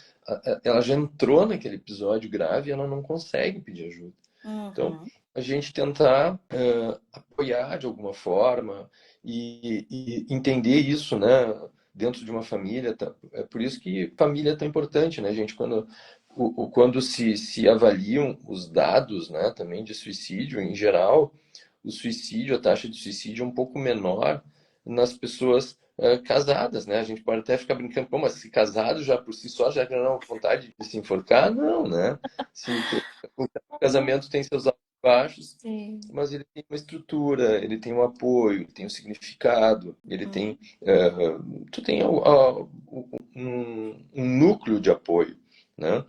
ela já entrou naquele episódio grave e ela não consegue pedir ajuda. Então, Uhum. a gente tentar apoiar de alguma forma e entender isso, né, dentro de uma família. É por isso que família é tão importante, né, gente? Quando se avaliam os dados, né, também de suicídio em geral, o suicídio, a taxa de suicídio é um pouco menor nas pessoas casadas, né? A gente pode até ficar brincando, pô, mas se casado já por si só já não vontade de se enforcar? Não, né? Se, o casamento tem seus altos e baixos, Sim. mas ele tem uma estrutura, ele tem um apoio, ele tem um significado, ele tem, tu tem um núcleo de apoio, né?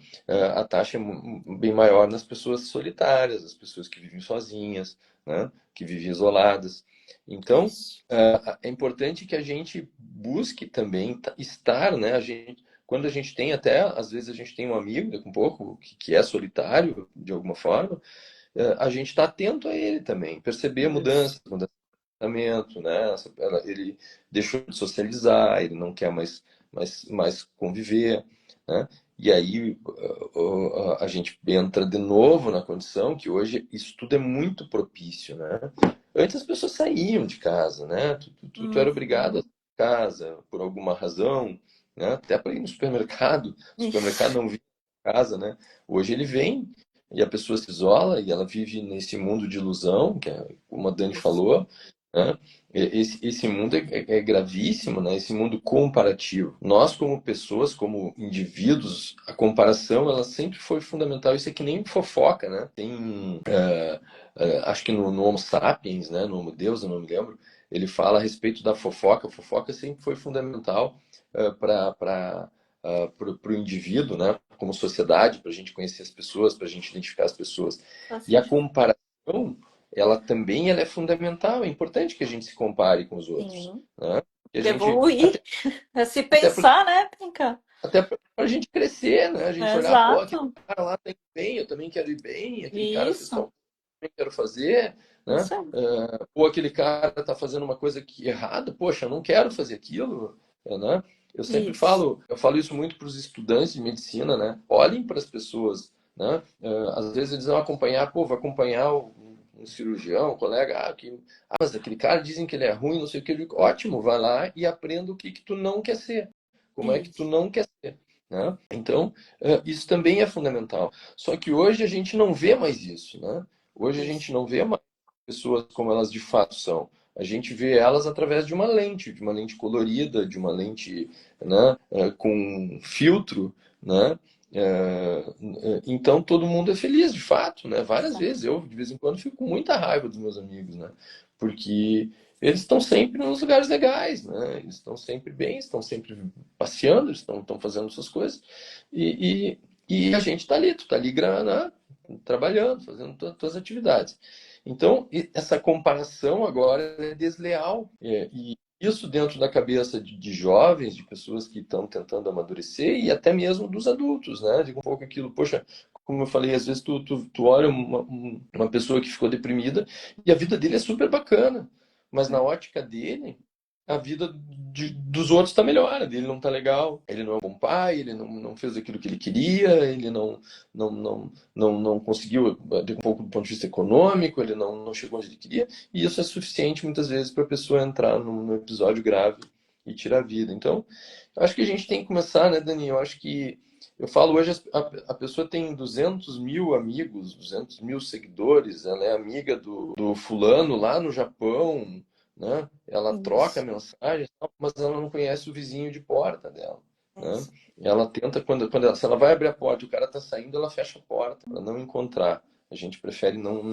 A taxa é bem maior nas pessoas solitárias, as pessoas que vivem sozinhas, né? Que vivem isoladas. Então, Isso. é importante que a gente busque também estar, né? Quando a gente tem até, às vezes a gente tem um amigo, daqui um pouco, que é solitário de alguma forma, a gente está atento a ele também, perceber a Isso. mudança de comportamento, né? Ele deixou de socializar, ele não quer mais conviver, né? E aí a gente entra de novo na condição que hoje isso tudo é muito propício, né? Antes as pessoas saíam de casa, né? Tu era obrigado a Uhum. sair de casa por alguma razão, né? Até para ir no supermercado. O supermercado Isso. não vinha em casa, né? Hoje ele vem e a pessoa se isola e ela vive nesse mundo de ilusão, que é como a Dani Isso. falou, né? Esse mundo é gravíssimo, né? Esse mundo comparativo. Nós, como pessoas, como indivíduos, a comparação ela sempre foi fundamental. Isso é que nem fofoca, né? Tem, acho que no Homo Sapiens, né? No Homo Deus, eu não me lembro, ele fala a respeito da fofoca. A fofoca sempre foi fundamental para o indivíduo, né? como sociedade, para a gente conhecer as pessoas, para a gente identificar as pessoas. Faz E a sentido. comparação, ela é fundamental. É importante que a gente se compare com os outros, Sim. né? Que a Pra gente, evoluir, é se até porque pensar, né, Pinca? até para a gente crescer, né? A gente olhar, pô, aquele Exato. cara lá tá indo bem, eu também quero ir bem, aquele cara fez Isso. tal coisa, eu também quero fazer, né? Isso aí. Pô, aquele cara tá fazendo uma coisa que errada, poxa, eu não quero fazer aquilo, né? Isso. Eu falo isso muito para os estudantes de medicina, né? Olhem para as pessoas, né? Às vezes eles vão acompanhar, pô, vou acompanhar um cirurgião, um colega, mas aquele cara dizem que ele é ruim, não sei o que, eu digo, ótimo, vai lá e aprenda o que que tu não quer ser. Como é que tu Isso. não quer ser, né? Então, isso também é fundamental. Só que hoje a gente não vê mais isso, né? Hoje a Isso. gente não vê mais pessoas como elas de fato são. A gente vê elas através de uma lente colorida, de uma lente, né, com filtro, né? Então todo mundo é feliz de fato, né? Várias Isso. vezes eu de vez em quando fico com muita raiva dos meus amigos, né? Porque eles estão sempre nos lugares legais, né? Eles estão sempre bem, estão sempre passeando, estão fazendo suas coisas e a gente está ali, tu está ali grana, trabalhando, fazendo todas as tuas atividades. Então, essa comparação agora é desleal. E isso dentro da cabeça de jovens, de pessoas que estão tentando amadurecer e até mesmo dos adultos, né? Digo um pouco aquilo, poxa, como eu falei, às vezes tu olha uma pessoa que ficou deprimida e a vida dele é super bacana, mas na ótica dele, a vida dos outros está melhor, a dele não está legal, ele não é um bom pai, ele não fez aquilo que ele queria, ele não conseguiu, de um pouco do ponto de vista econômico, ele não chegou onde ele queria, e isso é suficiente muitas vezes para a pessoa entrar num episódio grave e tirar a vida. Então, eu acho que a gente tem que começar, né, Dani? Eu acho que eu falo hoje, a pessoa tem 200 mil amigos, 200 mil seguidores, ela é amiga do fulano lá no Japão, né? Ela troca Isso. mensagens, mas ela não conhece o vizinho de porta dela, né? Isso. Ela tenta, se ela vai abrir a porta e o cara está saindo, ela fecha a porta para não encontrar. A gente prefere não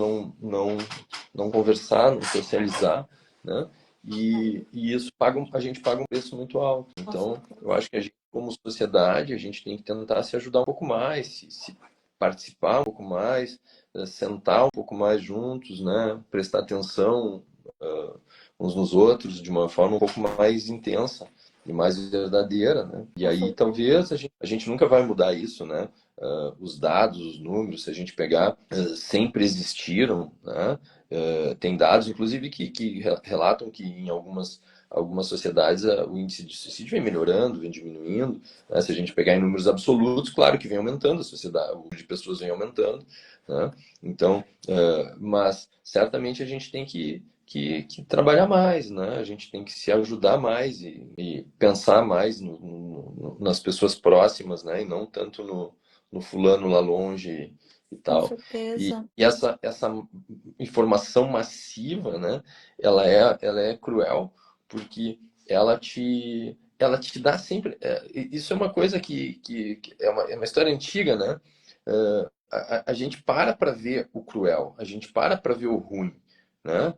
conversar, não socializar, né? E isso a gente paga um preço muito alto. Com Então, eu certeza. acho que a gente, como sociedade, a gente tem que tentar se ajudar um pouco mais, se participar um pouco mais, sentar um pouco mais juntos, né? Prestar atenção uns nos outros de uma forma um pouco mais intensa e mais verdadeira, né? E Com aí certeza. talvez a gente nunca vai mudar isso, né? Os dados, os números, se a gente pegar, sempre existiram, né? Tem dados, inclusive, que relatam que em algumas sociedades o índice de suicídio vem melhorando, vem diminuindo, né? Se a gente pegar em números absolutos, claro que vem aumentando a sociedade, o número de pessoas vem aumentando, né? Então, mas certamente a gente tem que trabalhar mais, né? A gente tem que se ajudar mais e pensar mais nas pessoas próximas, né? E não tanto no fulano lá longe e Com tal. certeza. E essa informação massiva, né? Ela é cruel porque ela te dá sempre. Isso é uma coisa que é uma história antiga, né? A gente para ver o cruel, a gente para ver o ruim, né?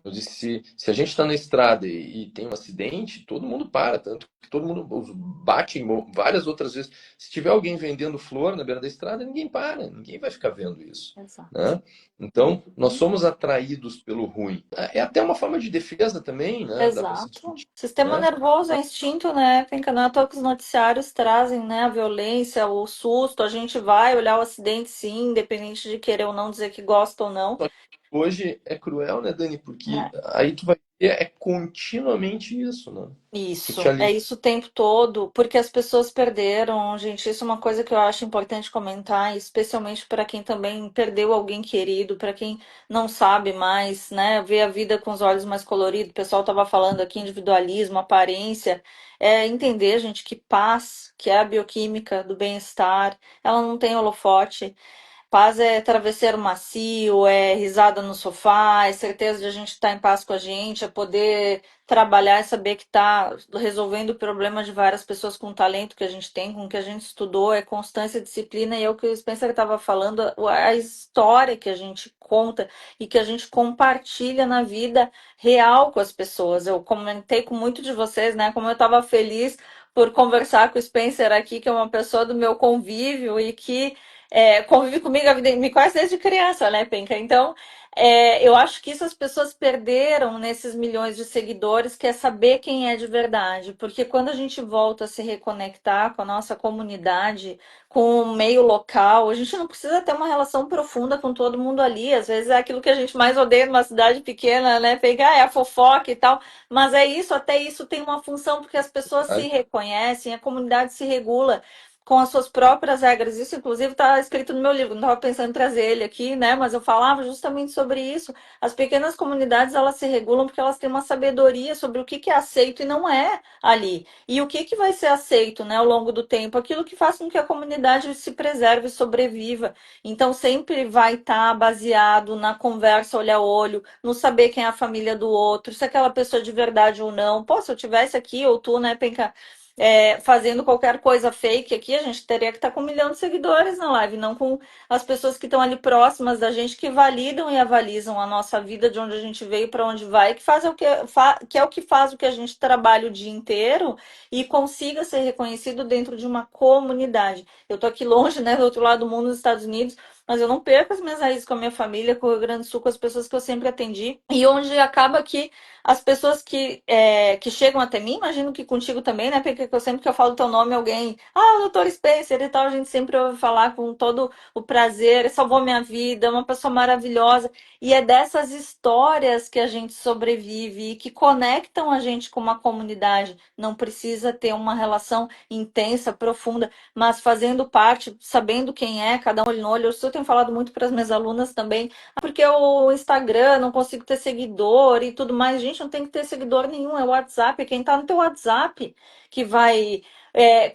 Eu disse, se a gente está na estrada e tem um acidente, todo mundo para, tanto que todo mundo bate várias outras vezes. Se tiver alguém vendendo flor na beira da estrada, ninguém para, ninguém vai ficar vendo isso, Exato. né? Então, nós somos atraídos pelo ruim. É até uma forma de defesa também, né? Dá para se Exato. discutir, Sistema né? nervoso é instinto, né? Penca, não é à toa que os noticiários trazem, né, a violência, o susto. A gente vai olhar o acidente, sim, independente de querer ou não dizer que gosta ou não. Só que hoje é cruel, né, Dani? Porque Né? aí tu vai ver, é continuamente isso, né? Tu te Isso, é alimenta. isso o tempo todo, porque as pessoas perderam, gente. Isso é uma coisa que eu acho importante comentar, especialmente para quem também perdeu alguém querido, para quem não sabe mais, né, ver a vida com os olhos mais coloridos. O pessoal estava falando aqui individualismo, aparência, é entender, gente, que paz, que é a bioquímica do bem-estar, ela não tem holofote. Paz é travesseiro macio, é risada no sofá, é certeza de a gente estar em paz com a gente, é poder trabalhar e saber que está resolvendo o problema de várias pessoas com o talento que a gente tem, com o que a gente estudou, é constância, disciplina, e é o que o Spencer estava falando, a história que a gente conta e que a gente compartilha na vida real com as pessoas. Eu comentei com muito de vocês, né, como eu estava feliz por conversar com o Spencer aqui, que é uma pessoa do meu convívio e que convive comigo, a vida, me conhece desde criança, né, Penca? Então, eu acho que isso as pessoas perderam nesses milhões de seguidores, que é saber quem é de verdade. Porque quando a gente volta a se reconectar com a nossa comunidade, com o meio local, a gente não precisa ter uma relação profunda com todo mundo ali. Às vezes é aquilo que a gente mais odeia numa cidade pequena, né? Pegar a fofoca e tal. Mas é isso, até isso tem uma função, porque as pessoas se reconhecem, a comunidade se regula com as suas próprias regras. Isso, inclusive, está escrito no meu livro. Não estava pensando em trazer ele aqui, né? Mas eu falava justamente sobre isso. As pequenas comunidades, elas se regulam porque elas têm uma sabedoria sobre o que que é aceito e não é ali. E o que que vai ser aceito, né, ao longo do tempo? Aquilo que faz com que a comunidade se preserve e sobreviva. Então, sempre vai estar baseado na conversa olho a olho, no saber quem é a família do outro, se aquela pessoa é de verdade ou não. Pô, se eu tivesse aqui, ou tu, né, Penca, fazendo qualquer coisa fake aqui, a gente teria que estar com 1 milhão de seguidores na live, não com as pessoas que estão ali próximas da gente, que validam e avalizam a nossa vida, de onde a gente veio, para onde vai, que faz que é o que faz o que a gente trabalha o dia inteiro e consiga ser reconhecido dentro de uma comunidade. Eu tô aqui longe, né, do outro lado do mundo, nos Estados Unidos, mas eu não perco as minhas raízes com a minha família, com o Rio Grande do Sul, com as pessoas que eu sempre atendi, e onde acaba que as pessoas que chegam até mim, imagino que contigo também, né? Porque eu sempre que eu falo teu nome, alguém, o doutor Spencer e tal, a gente sempre ouve falar com todo o prazer, ele salvou minha vida, é uma pessoa maravilhosa. E é dessas histórias que a gente sobrevive e que conectam a gente com uma comunidade. Não precisa ter uma relação intensa, profunda, mas fazendo parte, sabendo quem é, cada um olho no olho. Eu tenho falado muito para as minhas alunas também, porque o Instagram, não consigo ter seguidor e tudo mais. Gente, não tem que ter seguidor nenhum, é o WhatsApp. Quem tá no teu WhatsApp que vai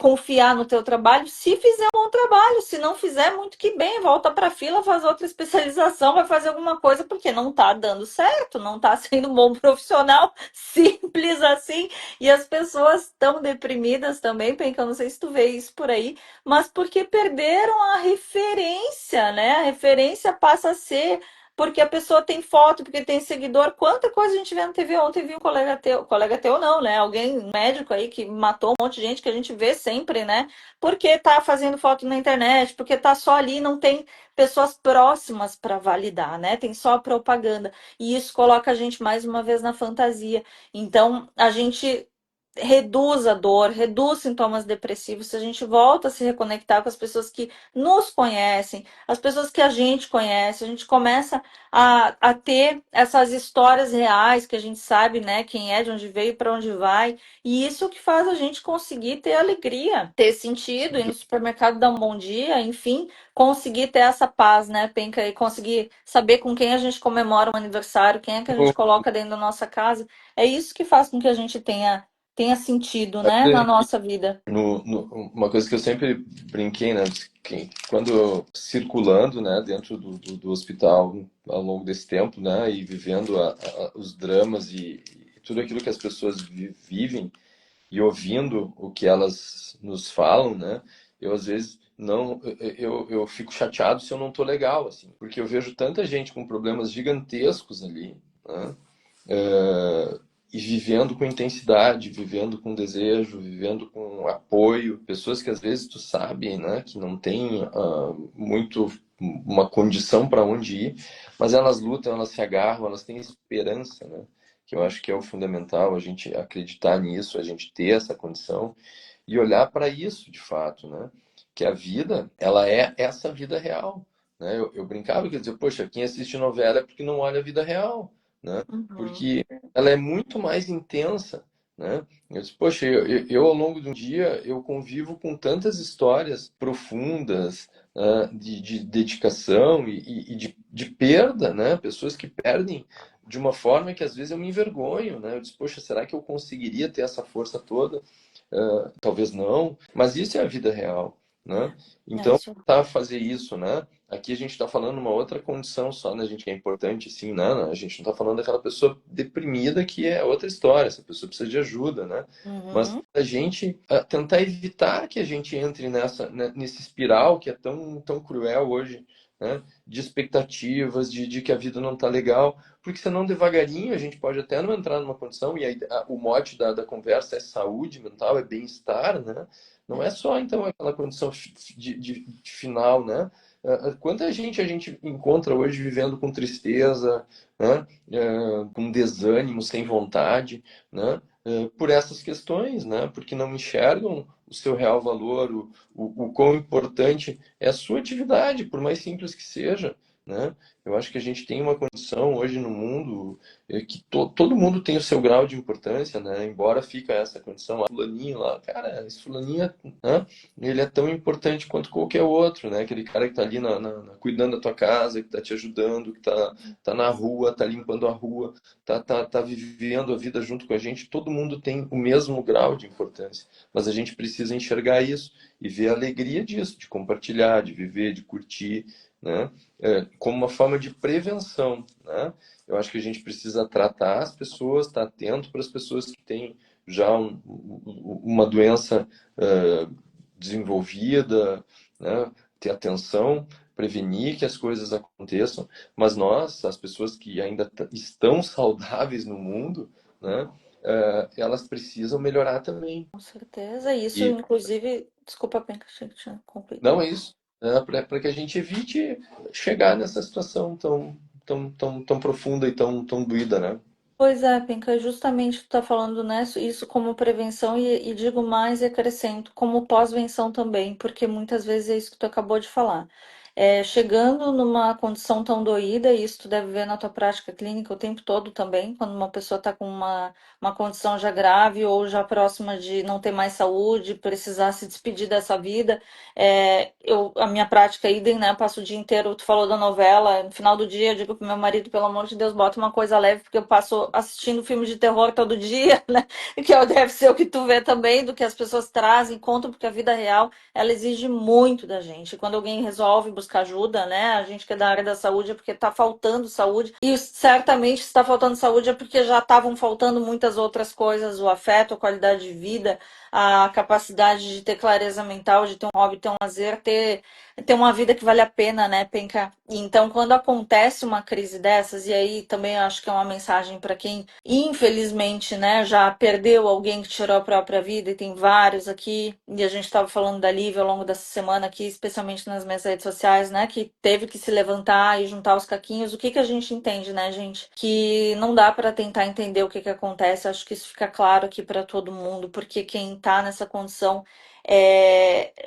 confiar no teu trabalho, se fizer um bom trabalho. Se não fizer, muito que bem, volta para a fila, faz outra especialização, vai fazer alguma coisa, porque não tá dando certo, não tá sendo um bom profissional, simples assim. E as pessoas estão deprimidas também, porque eu não sei se tu vê isso por aí, mas porque perderam a referência, né? A referência passa a ser porque a pessoa tem foto, porque tem seguidor. Quanta coisa a gente vê na TV. Ontem vi um colega teu não, né? Alguém, um médico aí que matou um monte de gente que a gente vê sempre, né? Porque tá fazendo foto na internet, porque tá só ali, não tem pessoas próximas para validar, né? Tem só a propaganda. E isso coloca a gente mais uma vez na fantasia. Então, a gente reduz a dor, reduz sintomas depressivos, se a gente volta a se reconectar com as pessoas que nos conhecem, as pessoas que a gente conhece, a gente começa a ter essas histórias reais que a gente sabe, né, quem é, de onde veio, para onde vai, e isso que faz a gente conseguir ter alegria, ter sentido, ir no supermercado dar um bom dia, enfim, conseguir ter essa paz, né, Penca, e conseguir saber com quem a gente comemora um aniversário, quem é que a gente coloca dentro da nossa casa, é isso que faz com que a gente tenha sentido, né, na nossa vida. Uma coisa que eu sempre brinquei, né? Que quando circulando, né, dentro do hospital ao longo desse tempo, né, e vivendo os dramas e tudo aquilo que as pessoas vivem e ouvindo o que elas nos falam, né, eu às vezes não, eu fico chateado se eu não tô legal, assim, porque eu vejo tanta gente com problemas gigantescos ali, né, e vivendo com intensidade, vivendo com desejo, vivendo com apoio, pessoas que às vezes tu sabe, né, que não tem muito uma condição para onde ir, mas elas lutam, elas se agarram, elas têm esperança, né? Que eu acho que é o fundamental, a gente acreditar nisso, a gente ter essa condição e olhar para isso de fato, né? Que a vida, ela é essa vida real, né? Eu brincava que eu dizia, poxa, quem assiste novela é porque não olha a vida real, né? Uhum. Porque ela é muito mais intensa, né? Eu disse, poxa, eu ao longo de um dia eu convivo com tantas histórias profundas, de dedicação e de perda, né? Pessoas que perdem de uma forma que às vezes eu me envergonho, né? Eu disse, poxa, será que eu conseguiria ter essa força toda? Talvez não, mas isso é a vida real, né? É Então, isso. tá fazer isso, né? Aqui a gente está falando uma outra condição só, né, gente, que é importante, assim, não, a gente não está falando daquela pessoa deprimida que é outra história, essa pessoa precisa de ajuda, né? Mas Uhum. a gente tentar evitar que a gente entre nesse espiral que é tão cruel hoje, né? De expectativas, de que a vida não está legal, porque senão devagarinho a gente pode até não entrar numa condição, e aí o mote da conversa é saúde mental, é bem-estar, né? Não é só, então, aquela condição de final, né? Quanta gente a gente encontra hoje vivendo com tristeza, né? Com desânimo, sem vontade, né? Por essas questões, né? Porque não enxergam o seu real valor, o quão importante é a sua atividade, por mais simples que seja, né? Eu acho que a gente tem uma condição hoje no mundo que todo mundo tem o seu grau de importância, né? Embora fica essa condição lá, fulaninho lá, cara, esse fulaninho, né? Ele é tão importante quanto qualquer outro, né? Aquele cara que tá ali cuidando da tua casa, que tá te ajudando, que tá na rua, tá limpando a rua, tá vivendo a vida junto com a gente. Todo mundo tem o mesmo grau de importância, mas a gente precisa enxergar isso e ver a alegria disso, de compartilhar, de viver, de curtir, né? Como uma forma de prevenção, né? Eu acho que a gente precisa tratar as pessoas, estar atento para as pessoas que têm já uma doença desenvolvida, né? Ter atenção, prevenir que as coisas aconteçam, mas nós, as pessoas que ainda estão saudáveis no mundo, né? Elas precisam melhorar também. Com certeza. Isso, E inclusive, desculpa, Penca, achei que tinha concluído. não é isso, né? Para que a gente evite chegar nessa situação tão profunda e tão doída, né? Pois é, Penca, justamente tu tá falando, né, isso como prevenção e digo mais e acrescento como pós-venção também, porque muitas vezes é isso que tu acabou de falar. Chegando numa condição tão doída, e isso tu deve ver na tua prática clínica o tempo todo também, quando uma pessoa está com uma condição já grave ou já próxima de não ter mais saúde, precisar se despedir dessa vida. A minha prática é idem, né? Eu passo o dia inteiro, tu falou da novela, no final do dia eu digo pro meu marido, pelo amor de Deus, bota uma coisa leve, porque eu passo assistindo filme de terror todo dia, né? Que deve ser o que tu vê também, do que as pessoas trazem, contam, porque a vida real, ela exige muito da gente. Quando alguém resolve buscar ajuda, né? A gente que é da área da saúde é porque tá faltando saúde, e certamente se está faltando saúde é porque já estavam faltando muitas outras coisas, o afeto, a qualidade de vida, a capacidade de ter clareza mental, de ter um hobby, ter um lazer, ter uma vida que vale a pena, né, Penca? Então, quando acontece uma crise dessas, e aí também acho que é uma mensagem para quem, infelizmente, né, já perdeu alguém que tirou a própria vida, e tem vários aqui, e a gente estava falando da Lívia ao longo dessa semana aqui, especialmente nas minhas redes sociais, né, que teve que se levantar e juntar os caquinhos. O que que a gente entende, né, gente? Que não dá para tentar entender o que que acontece, acho que isso fica claro aqui para todo mundo, porque quem está nessa condição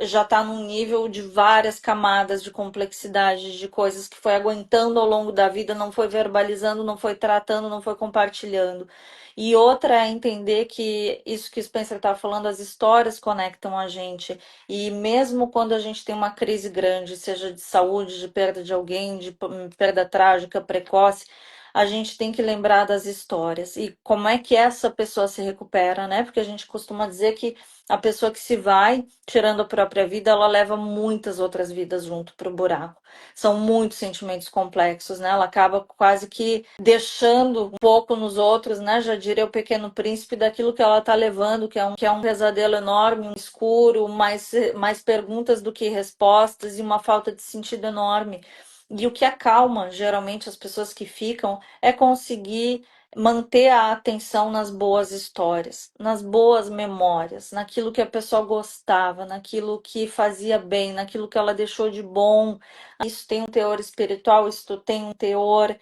já está num nível de várias camadas de complexidade, de coisas que foi aguentando ao longo da vida, não foi verbalizando, não foi tratando, não foi compartilhando. E outra é entender que isso que o Spencer estava falando, as histórias conectam a gente. E mesmo quando a gente tem uma crise grande, seja de saúde, de perda de alguém, de perda trágica, precoce, a gente tem que lembrar das histórias e como é que essa pessoa se recupera, né? Porque a gente costuma dizer que a pessoa que se vai, tirando a própria vida, ela leva muitas outras vidas junto para o buraco. São muitos sentimentos complexos, né? Ela acaba quase que deixando um pouco nos outros, né? Já diria o Pequeno Príncipe, daquilo que ela está levando, que é um pesadelo enorme, um escuro, mais perguntas do que respostas e uma falta de sentido enorme. E o que acalma, geralmente, as pessoas que ficam é conseguir manter a atenção nas boas histórias, nas boas memórias, naquilo que a pessoa gostava, naquilo que fazia bem, naquilo que ela deixou de bom. Isso tem um teor espiritual, isso tem um teor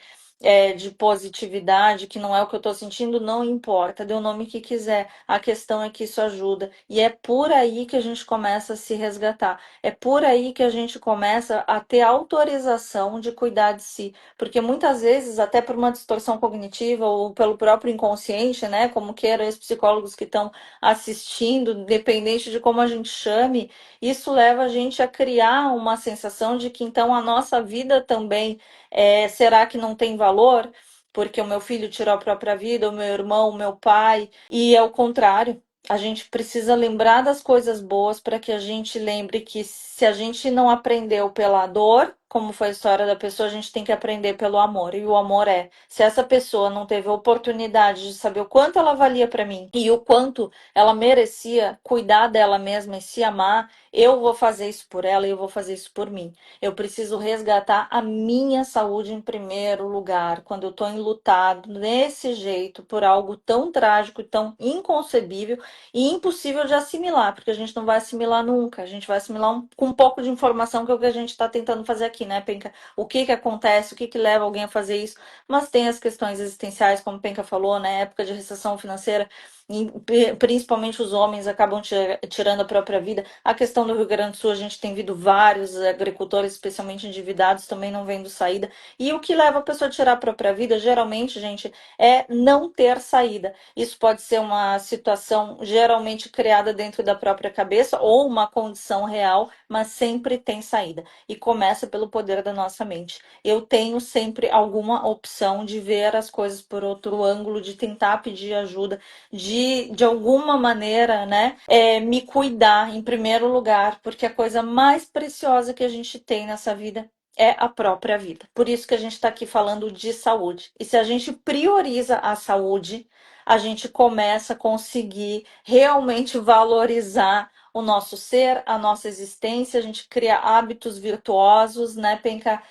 de positividade, que não é o que eu estou sentindo, não importa, dê o nome que quiser. A questão é que isso ajuda. E é por aí que a gente começa a se resgatar. É por aí que a gente começa a ter autorização de cuidar de si. Porque muitas vezes, até por uma distorção cognitiva ou pelo próprio inconsciente, né? Como queiram os psicólogos que estão assistindo, independente de como a gente chame, isso leva a gente a criar uma sensação de que então a nossa vida também será que não tem valor? Porque o meu filho tirou a própria vida, o meu irmão, o meu pai, e é o contrário. A gente precisa lembrar das coisas boas para que a gente lembre que se a gente não aprendeu pela dor, como foi a história da pessoa, a gente tem que aprender pelo amor. E o amor se essa pessoa não teve a oportunidade de saber o quanto ela valia para mim e o quanto ela merecia cuidar dela mesma e se amar, eu vou fazer isso por ela e eu vou fazer isso por mim. Eu preciso resgatar a minha saúde em primeiro lugar. Quando eu estou enlutado desse jeito por algo tão trágico, tão inconcebível e impossível de assimilar, porque a gente não vai assimilar nunca. A gente vai assimilar com um pouco de informação, que é o que a gente está tentando fazer aqui, né, Penca? O que que acontece, o que que leva alguém a fazer isso, mas tem as questões existenciais, como Penca falou, né, época de recessão financeira, principalmente os homens acabam tirando a própria vida. A questão do Rio Grande do Sul, a gente tem visto vários agricultores, especialmente endividados, também não vendo saída. E o que leva a pessoa a tirar a própria vida, geralmente, gente, é não ter saída. Isso pode ser uma situação geralmente criada dentro da própria cabeça ou uma condição real, mas sempre tem saída. E começa pelo poder da nossa mente. Eu tenho sempre alguma opção de ver as coisas por outro ângulo, de tentar pedir ajuda, de alguma maneira, né, me cuidar em primeiro lugar, porque a coisa mais preciosa que a gente tem nessa vida é a própria vida. Por isso que a gente está aqui falando de saúde. E se a gente prioriza a saúde, a gente começa a conseguir realmente valorizar o nosso ser, a nossa existência, a gente cria hábitos virtuosos, né, Penca?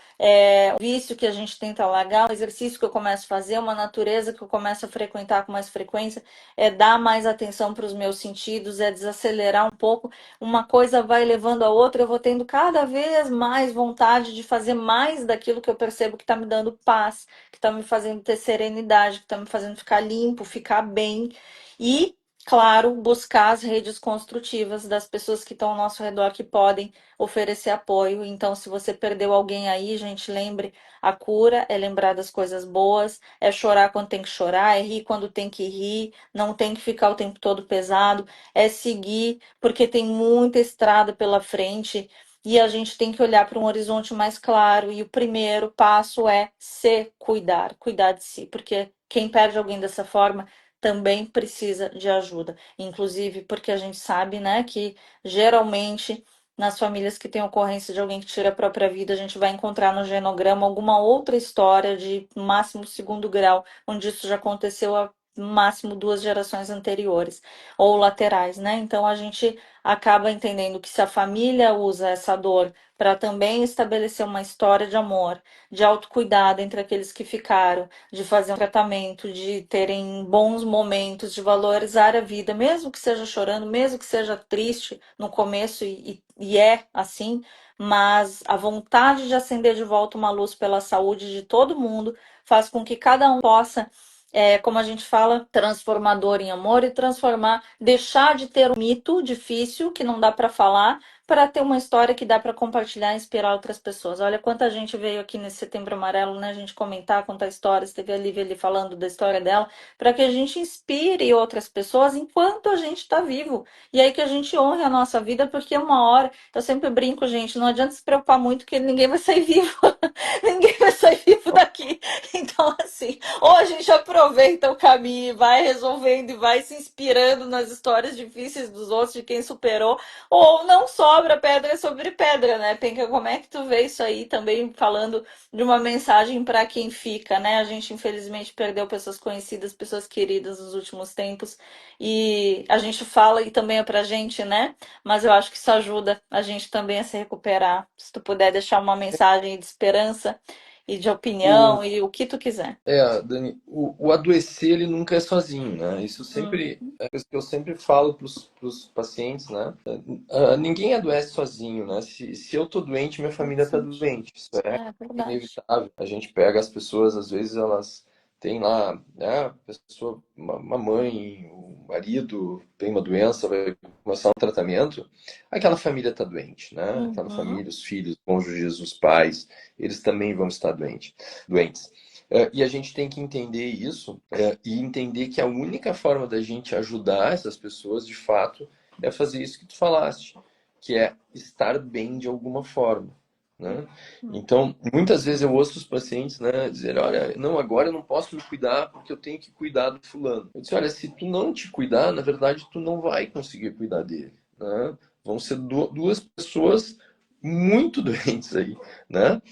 Um vício que a gente tenta largar, um exercício que eu começo a fazer, uma natureza que eu começo a frequentar com mais frequência, é dar mais atenção para os meus sentidos, é desacelerar um pouco. Uma coisa vai levando a outra, eu vou tendo cada vez mais vontade de fazer mais daquilo que eu percebo que está me dando paz, que está me fazendo ter serenidade, que está me fazendo ficar limpo, ficar bem. E, claro, buscar as redes construtivas das pessoas que estão ao nosso redor, que podem oferecer apoio. Então, se você perdeu alguém aí, gente, lembre, a cura é lembrar das coisas boas, é chorar quando tem que chorar, é rir quando tem que rir, não tem que ficar o tempo todo pesado, é seguir, porque tem muita estrada pela frente. E a gente tem que olhar para um horizonte mais claro. E o primeiro passo é se cuidar, cuidar de si. Porque quem perde alguém dessa forma também precisa de ajuda. Inclusive porque a gente sabe, né, que geralmente nas famílias que têm ocorrência de alguém que tira a própria vida, a gente vai encontrar no genograma alguma outra história de máximo segundo grau, onde isso já aconteceu há máximo 2 gerações anteriores ou laterais, né? Então a gente acaba entendendo que se a família usa essa dor para também estabelecer uma história de amor, de autocuidado entre aqueles que ficaram, de fazer um tratamento, de terem bons momentos, de valorizar a vida, mesmo que seja chorando, mesmo que seja triste no começo, e é assim, mas a vontade de acender de volta uma luz pela saúde de todo mundo faz com que cada um possa, como a gente fala, transformador em amor, e transformar, deixar de ter um mito difícil que não dá para falar, para ter uma história que dá para compartilhar e inspirar outras pessoas. Olha quanta gente veio aqui nesse Setembro Amarelo, né? A gente comentar, contar histórias, teve a Lívia ali falando da história dela, para que a gente inspire outras pessoas enquanto a gente está vivo. E aí que a gente honre a nossa vida, porque uma hora, eu sempre brinco, gente, não adianta se preocupar muito que ninguém vai sair vivo. Ninguém vai sair vivo daqui. Então, assim, ou a gente aproveita o caminho, vai resolvendo e vai se inspirando nas histórias difíceis dos outros, de quem superou, ou não sobra pedra sobre pedra, né, Penca? Como é que tu vê isso aí também, falando de uma mensagem para quem fica, né? A gente, infelizmente, perdeu pessoas conhecidas, pessoas queridas nos últimos tempos, e a gente fala e também é pra gente, né? Mas eu acho que isso ajuda a gente também a se recuperar. Se tu puder deixar uma mensagem de esperança e de opinião O, e o que tu quiser. Dani, o adoecer ele nunca é sozinho, né? Isso Hum, sempre é coisa que eu sempre falo para os pacientes, né? Ninguém adoece sozinho, né? Se eu tô doente, minha família tá sim, doente. Isso é é verdade. inevitável. A gente pega as pessoas, às vezes elas têm lá, né? A pessoa, uma mãe, um marido tem uma doença, vai começar um tratamento, aquela família tá doente, né? Aquela Uhum. família, os filhos, os cônjuges, os pais, eles também vão estar doentes. E a gente tem que entender isso, e entender que a única forma da gente ajudar essas pessoas, de fato, é fazer isso que tu falaste, que é estar bem de alguma forma, né? Então, muitas vezes eu ouço os pacientes, né, dizer, olha, não, agora eu não posso me cuidar porque eu tenho que cuidar do fulano. Eu disse, olha, se tu não te cuidar, na verdade, tu não vai conseguir cuidar dele, né? Vão ser duas pessoas muito doentes aí, né?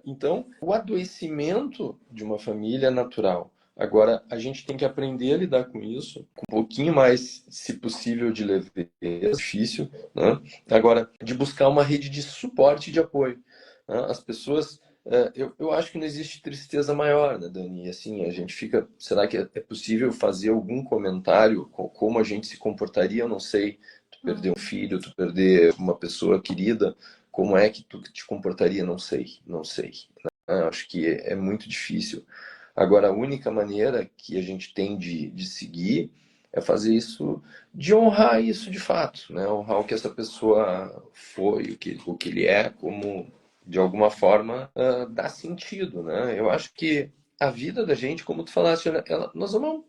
Então, o adoecimento de uma família é natural. Agora, a gente tem que aprender a lidar com isso, com um pouquinho mais, se possível, de leveza, difícil, né? Agora, de buscar uma rede de suporte e de apoio, né? As pessoas, eu acho que não existe tristeza maior, né, Dani? E assim, a gente fica, será que é possível fazer algum comentário como a gente se comportaria? Eu não sei, tu perder um filho, tu perder uma pessoa querida, como é que tu te comportaria? Não sei, não sei. Acho que é muito difícil. Agora, a única maneira que a gente tem de seguir é fazer isso, de honrar isso de fato, né? Honrar o que essa pessoa foi, o que ele é, como de alguma forma dá sentido, né? Eu acho que a vida da gente, como tu falaste, nós vamos,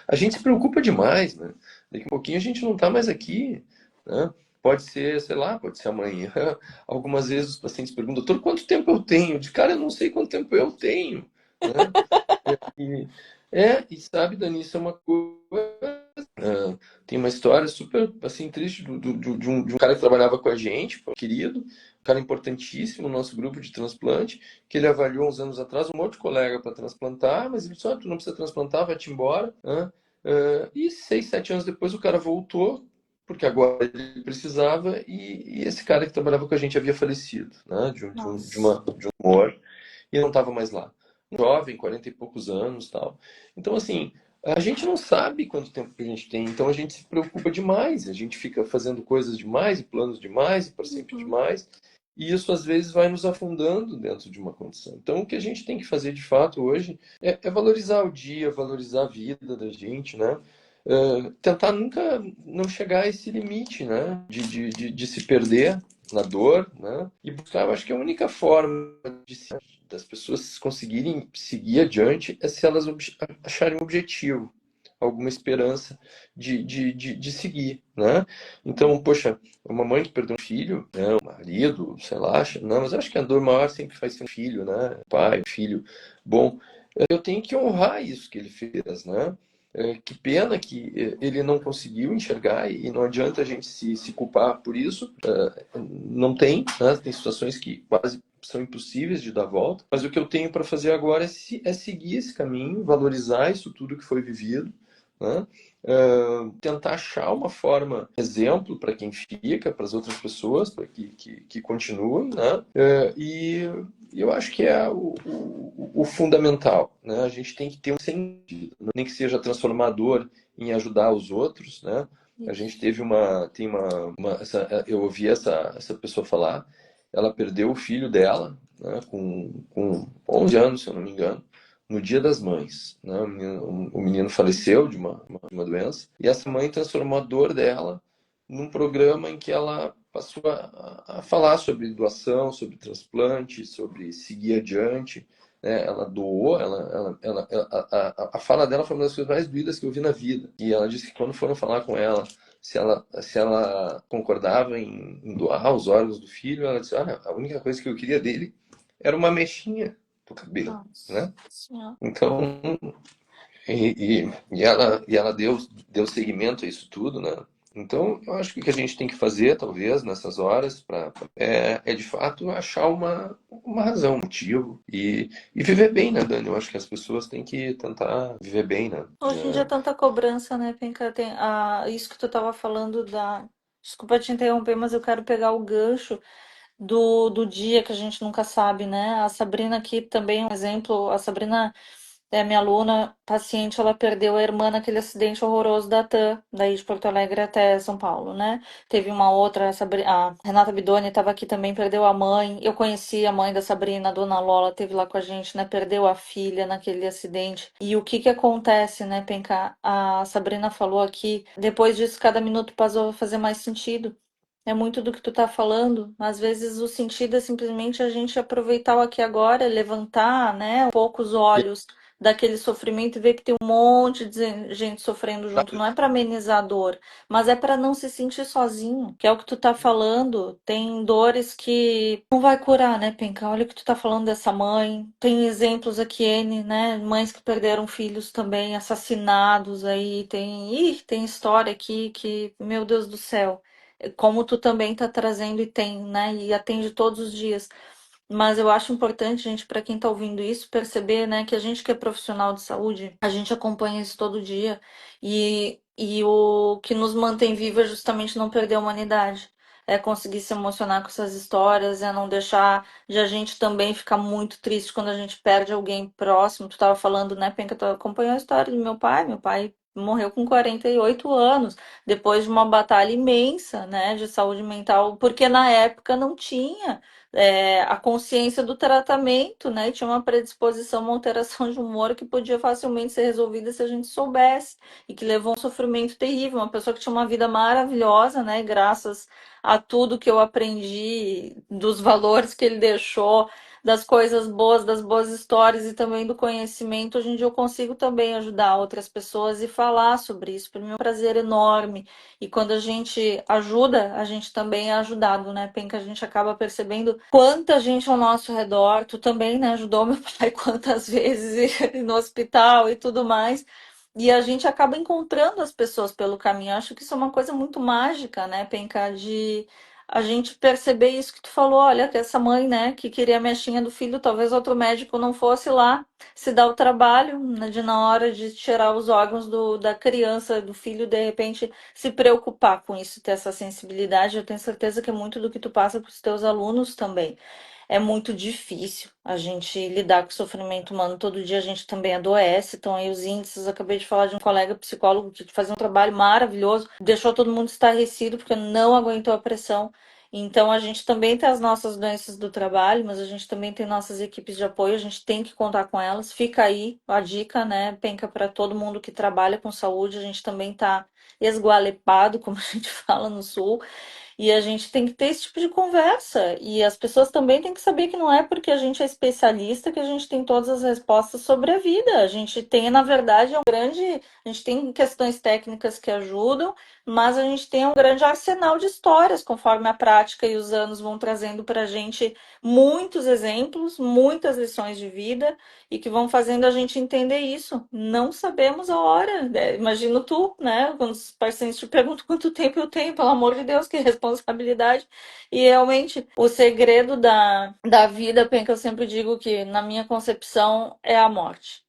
a gente se preocupa demais, né? Daqui a pouquinho a gente não está mais aqui, né? Pode ser, sei lá, pode ser amanhã. Algumas vezes os pacientes perguntam, doutor, quanto tempo eu tenho? De cara, eu não sei quanto tempo eu tenho, né? E, e sabe, Dani, isso é uma coisa. Tem uma história super assim triste de um cara que trabalhava com a gente, um querido, um cara importantíssimo no nosso grupo de transplante, que ele avaliou uns anos atrás um outro colega para transplantar, mas ele disse: "Ah, tu não precisa transplantar, vai-te embora." Né? E 6, 7 anos depois o cara voltou, porque agora ele precisava, e esse cara que trabalhava com a gente havia falecido, né? Nossa. De um tumor, e não estava mais lá. Um jovem, 40 e poucos anos, tal. Então, assim, a gente não sabe quanto tempo que a gente tem, então a gente se preocupa demais, a gente fica fazendo coisas demais, e planos demais, e para sempre Uhum. demais, e isso às vezes vai nos afundando dentro de uma condição. Então, o que a gente tem que fazer de fato hoje é valorizar o dia, valorizar a vida da gente, né? Tentar nunca não chegar a esse limite, né? De se perder na dor, né? E buscar, eu acho que a única forma das pessoas conseguirem seguir adiante é se elas acharem um objetivo, alguma esperança de seguir, né? Então, poxa, uma mãe que perdeu um filho, né, um marido, sei lá, não, mas eu acho que a dor maior sempre vai ser um filho, né? Pai, um filho. Bom, eu tenho que honrar isso que ele fez, né? Que pena que ele não conseguiu enxergar e não adianta a gente se culpar por isso. Não tem, né? Tem situações que quase são impossíveis de dar volta, mas o que eu tenho para fazer agora é seguir esse caminho, valorizar isso tudo que foi vivido, né? Tentar achar uma forma, exemplo para quem fica, para as outras pessoas, para que continuem, né? E eu acho que é o fundamental, né? A gente tem que ter um sentido, nem que seja transformador em ajudar os outros, né? A gente Isso. teve eu ouvi essa pessoa falar, ela perdeu o filho dela, né, com 11 anos, se eu não me engano, no Dia das Mães, né? O menino faleceu de uma doença, e essa mãe transformou a dor dela num programa em que ela passou a falar sobre doação, sobre transplante, sobre seguir adiante, né? Ela doou, a fala dela foi uma das coisas mais doídas que eu vi na vida. E ela disse que quando foram falar com ela se ela concordava em doar os órgãos do filho, ela disse: "Olha, a única coisa que eu queria dele era uma mechinha do cabelo, Nossa né?" Senhora. Então, e ela deu seguimento a isso tudo, né? Então, eu acho que o que a gente tem que fazer, talvez, nessas horas, é de fato achar uma razão, um motivo e viver bem, né, Dani? Eu acho que as pessoas têm que tentar viver bem, né? Hoje em dia é tanta cobrança, né, Penca? Tem, isso que tu tava falando da. Desculpa te interromper, mas eu quero pegar o gancho do dia que a gente nunca sabe, né? A Sabrina aqui também é um exemplo. A Sabrina é minha aluna, paciente, ela perdeu a irmã naquele acidente horroroso da TAM, daí de Porto Alegre até São Paulo, né? Teve uma outra, a Renata Bidoni estava aqui também, perdeu a mãe. Eu conheci a mãe da Sabrina, a dona Lola, teve lá com a gente, né? Perdeu a filha naquele acidente. E o que que acontece, né, Penca? A Sabrina falou aqui, depois disso, cada minuto passou a fazer mais sentido. É muito do que tu tá falando. Às vezes o sentido é simplesmente a gente aproveitar o aqui e agora, levantar, né, um pouco os olhos daquele sofrimento e ver que tem um monte de gente sofrendo junto. Não é para amenizar a dor, mas é para não se sentir sozinho, que é o que tu tá falando. Tem dores que não vai curar, né, Penca? Olha o que tu tá falando dessa mãe. Tem exemplos aqui, N, né? Mães que perderam filhos também, assassinados aí. Tem história aqui que, meu Deus do céu. como tu também está trazendo e tem, né? E atende todos os dias. Mas eu acho importante, gente, para quem está ouvindo isso, perceber, né, que a gente que é profissional de saúde, a gente acompanha isso todo dia e o que nos mantém vivo é justamente não perder a humanidade. É conseguir se emocionar com essas histórias, é não deixar de a gente também ficar muito triste quando a gente perde alguém próximo. Tu estava falando, né, Penca, tu acompanhou a história do meu pai. Meu pai morreu com 48 anos, depois de uma batalha imensa, né, de saúde mental, porque na época não tinha a consciência do tratamento, né? E tinha uma predisposição, uma alteração de humor que podia facilmente ser resolvida se a gente soubesse, e que levou a um sofrimento terrível. Uma pessoa que tinha uma vida maravilhosa, né? Graças a tudo que eu aprendi, dos valores que ele deixou, das coisas boas, das boas histórias e também do conhecimento. Hoje em dia eu consigo também ajudar outras pessoas e falar sobre isso. Para mim é um prazer enorme. E quando a gente ajuda, a gente também é ajudado, né, Penca? A gente acaba percebendo quanta gente ao nosso redor. Tu também, né, ajudou meu pai quantas vezes no hospital e tudo mais. E a gente acaba encontrando as pessoas pelo caminho. Eu acho que isso é uma coisa muito mágica, né, Penca? De a gente perceber isso que tu falou. Olha, que essa mãe, né, que queria a mechinha do filho, talvez outro médico não fosse lá se dar o trabalho, né, de na hora de tirar os órgãos da criança, do filho, de repente se preocupar com isso, ter essa sensibilidade. Eu tenho certeza que é muito do que tu passa para os teus alunos também. É muito difícil a gente lidar com o sofrimento humano. Todo dia a gente também adoece. Então, aí os índices, eu acabei de falar de um colega psicólogo que fazia um trabalho maravilhoso, deixou todo mundo estarrecido porque não aguentou a pressão. Então, a gente também tem as nossas doenças do trabalho, mas a gente também tem nossas equipes de apoio, a gente tem que contar com elas. Fica aí a dica, né, Penca, para todo mundo que trabalha com saúde. A gente também está esgualepado, como a gente fala no sul, e a gente tem que ter esse tipo de conversa. E as pessoas também têm que saber que não é porque a gente é especialista que a gente tem todas as respostas sobre a vida. A gente tem, na verdade, a gente tem questões técnicas que ajudam, mas a gente tem um grande arsenal de histórias, conforme a prática e os anos vão trazendo para a gente muitos exemplos, muitas lições de vida e que vão fazendo a gente entender isso. Não sabemos a hora. Imagino tu, né? Quando os pacientes te perguntam quanto tempo eu tenho, pelo amor de Deus, que responsabilidade. E realmente, o segredo da vida, Penca, eu sempre digo que, na minha concepção, é a morte.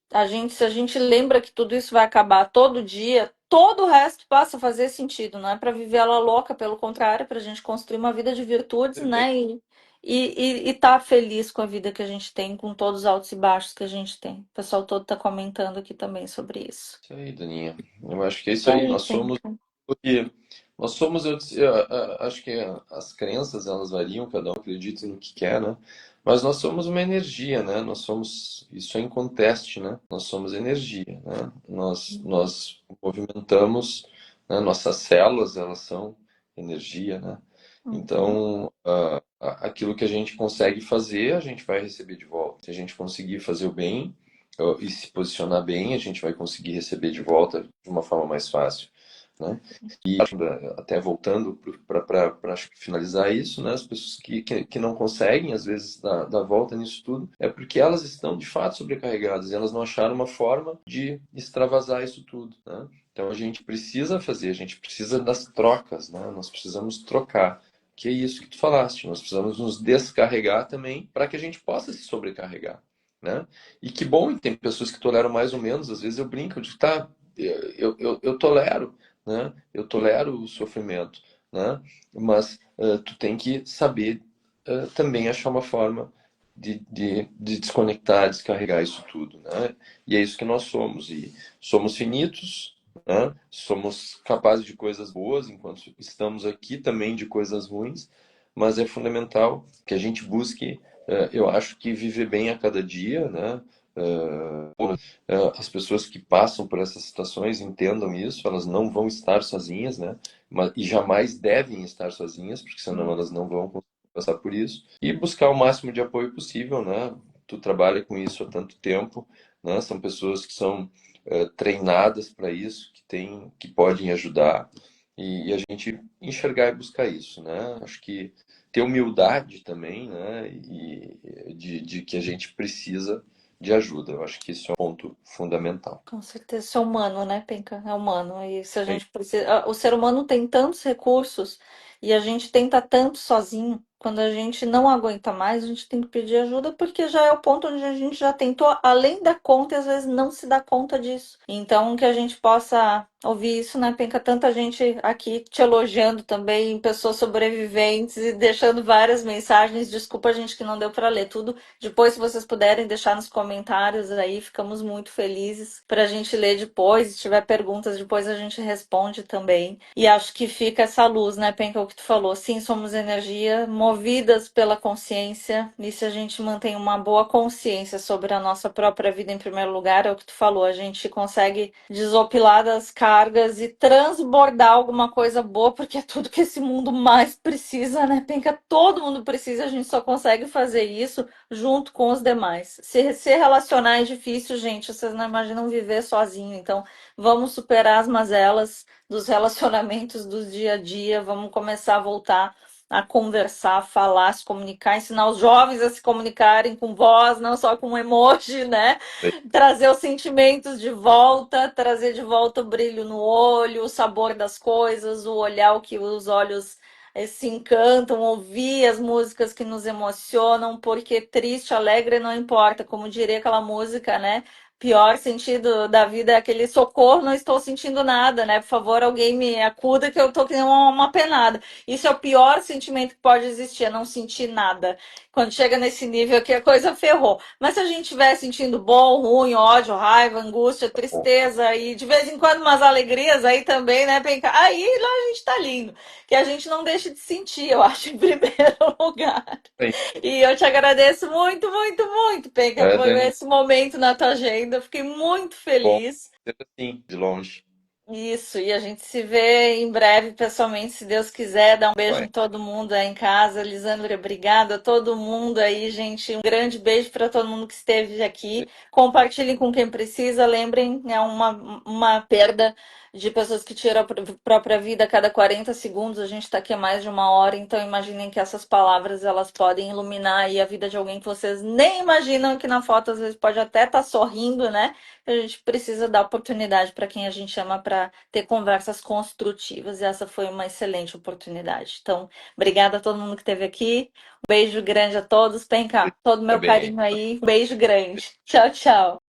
Se a gente lembra que tudo isso vai acabar todo dia, todo o resto passa a fazer sentido. Não é para viver ela louca, pelo contrário, é para a gente construir uma vida de virtudes, Perfeito. né? E tá feliz com a vida que a gente tem, com todos os altos e baixos que a gente tem. O pessoal todo tá comentando aqui também sobre isso. Isso aí, Daninha. Eu acho que é isso Isso aí. aí, Nós somos Penca. porque nós somos, acho que as crenças elas variam, cada um acredita no que quer, né? Mas nós somos uma energia, né? Nós somos, isso é inconteste, né? Nós somos energia, né? Nós movimentamos, né? Nossas células, elas são energia, né? Uhum. Então, aquilo que a gente consegue fazer, a gente vai receber de volta. Se a gente conseguir fazer o bem, e se posicionar bem, a gente vai conseguir receber de volta de uma forma mais fácil, né? E até voltando para finalizar isso, né? As pessoas que não conseguem, às vezes, dar volta nisso tudo, é porque elas estão, de fato, sobrecarregadas, e elas não acharam uma forma de extravasar isso tudo, né? Então, a gente precisa fazer, a gente precisa das trocas, né? Nós precisamos trocar. Que é isso que tu falaste, nós precisamos nos descarregar também para que a gente possa se sobrecarregar, né? E que bom, e tem pessoas que toleram mais ou menos, às vezes eu brinco, eu digo, tá, eu tolero, né? Eu tolero o sofrimento, né? Mas tu tem que saber também achar uma forma de desconectar, descarregar isso tudo, né? E é isso que nós somos, e somos finitos, né? Somos capazes de coisas boas, enquanto estamos aqui também de coisas ruins, mas é fundamental que a gente busque, eu acho que viver bem a cada dia, né? As pessoas que passam por essas situações entendam isso, elas não vão estar sozinhas, né? E jamais devem estar sozinhas, porque senão elas não vão conseguir passar por isso. E buscar o máximo de apoio possível, né? Tu trabalha com isso há tanto tempo, né? São pessoas que são treinadas para isso, que podem ajudar, e a gente enxergar e buscar isso, né? Acho que ter humildade também, né? E de que a gente precisa de ajuda. Eu acho que isso é um ponto fundamental. Com certeza, isso é humano, né, Penca? É humano. E se a Sim, gente precisa. O ser humano tem tantos recursos e a gente tenta tanto sozinho. Quando a gente não aguenta mais, a gente tem que pedir ajuda, porque já é o ponto onde a gente já tentou além da conta e às vezes não se dá conta disso. Então, que a gente possa ouvir isso, né, Penca? Tanta gente aqui te elogiando também, pessoas sobreviventes e deixando várias mensagens. Desculpa, gente, que não deu para ler tudo. Depois, se vocês puderem deixar nos comentários aí, ficamos muito felizes para a gente ler depois. Se tiver perguntas, depois a gente responde também. E acho que fica essa luz, né, Penca, o que tu falou. Sim, somos energia, movidas pela consciência. E se a gente mantém uma boa consciência sobre a nossa própria vida em primeiro lugar, é o que tu falou, a gente consegue desopilar das cargas e transbordar alguma coisa boa, porque é tudo que esse mundo mais precisa, né, Penca? Todo mundo precisa, a gente só consegue fazer isso junto com os demais. Se relacionar é difícil, gente, vocês não imaginam viver sozinho, então vamos superar as mazelas dos relacionamentos do dia a dia, vamos começar a voltar a conversar, falar, se comunicar, ensinar os jovens a se comunicarem com voz, não só com emoji, né? Trazer os sentimentos de volta, trazer de volta o brilho no olho, o sabor das coisas, o olhar o que os olhos se encantam, ouvir as músicas que nos emocionam, porque triste, alegre não importa, como diria aquela música, né? Pior sentido da vida é aquele socorro, não estou sentindo nada, né? Por favor, alguém me acuda que eu tô com uma penada. Isso é o pior sentimento que pode existir, é não sentir nada. Quando chega nesse nível aqui, a coisa ferrou. Mas se a gente estiver sentindo bom, ruim, ódio, raiva, angústia, bom, tristeza e de vez em quando umas alegrias aí também, né, Penca? Aí lá a gente tá lindo. Que a gente não deixe de sentir, eu acho, em primeiro lugar. sim. E eu te agradeço muito, muito, muito, Penca, É, por Dani, esse momento na tua agenda. Eu fiquei muito bom, feliz. ser assim, de longe. Isso, e a gente se vê em breve pessoalmente, se Deus quiser. Dá um beijo Vai. em todo mundo aí em casa. Lisandra, obrigada a todo mundo aí, gente. Um grande beijo para todo mundo que esteve aqui. Compartilhem com quem precisa. Lembrem, é uma perda de pessoas que tiram a própria vida a cada 40 segundos. A gente está aqui há mais de uma hora, então imaginem que essas palavras elas podem iluminar aí a vida de alguém que vocês nem imaginam, que na foto às vezes pode até estar sorrindo, né? A gente precisa dar oportunidade para quem a gente ama para ter conversas construtivas, e essa foi uma excelente oportunidade. Então, obrigada a todo mundo que esteve aqui. Um beijo grande a todos. Penca, todo o Tá meu bem. carinho aí. Um beijo grande. Tchau, tchau.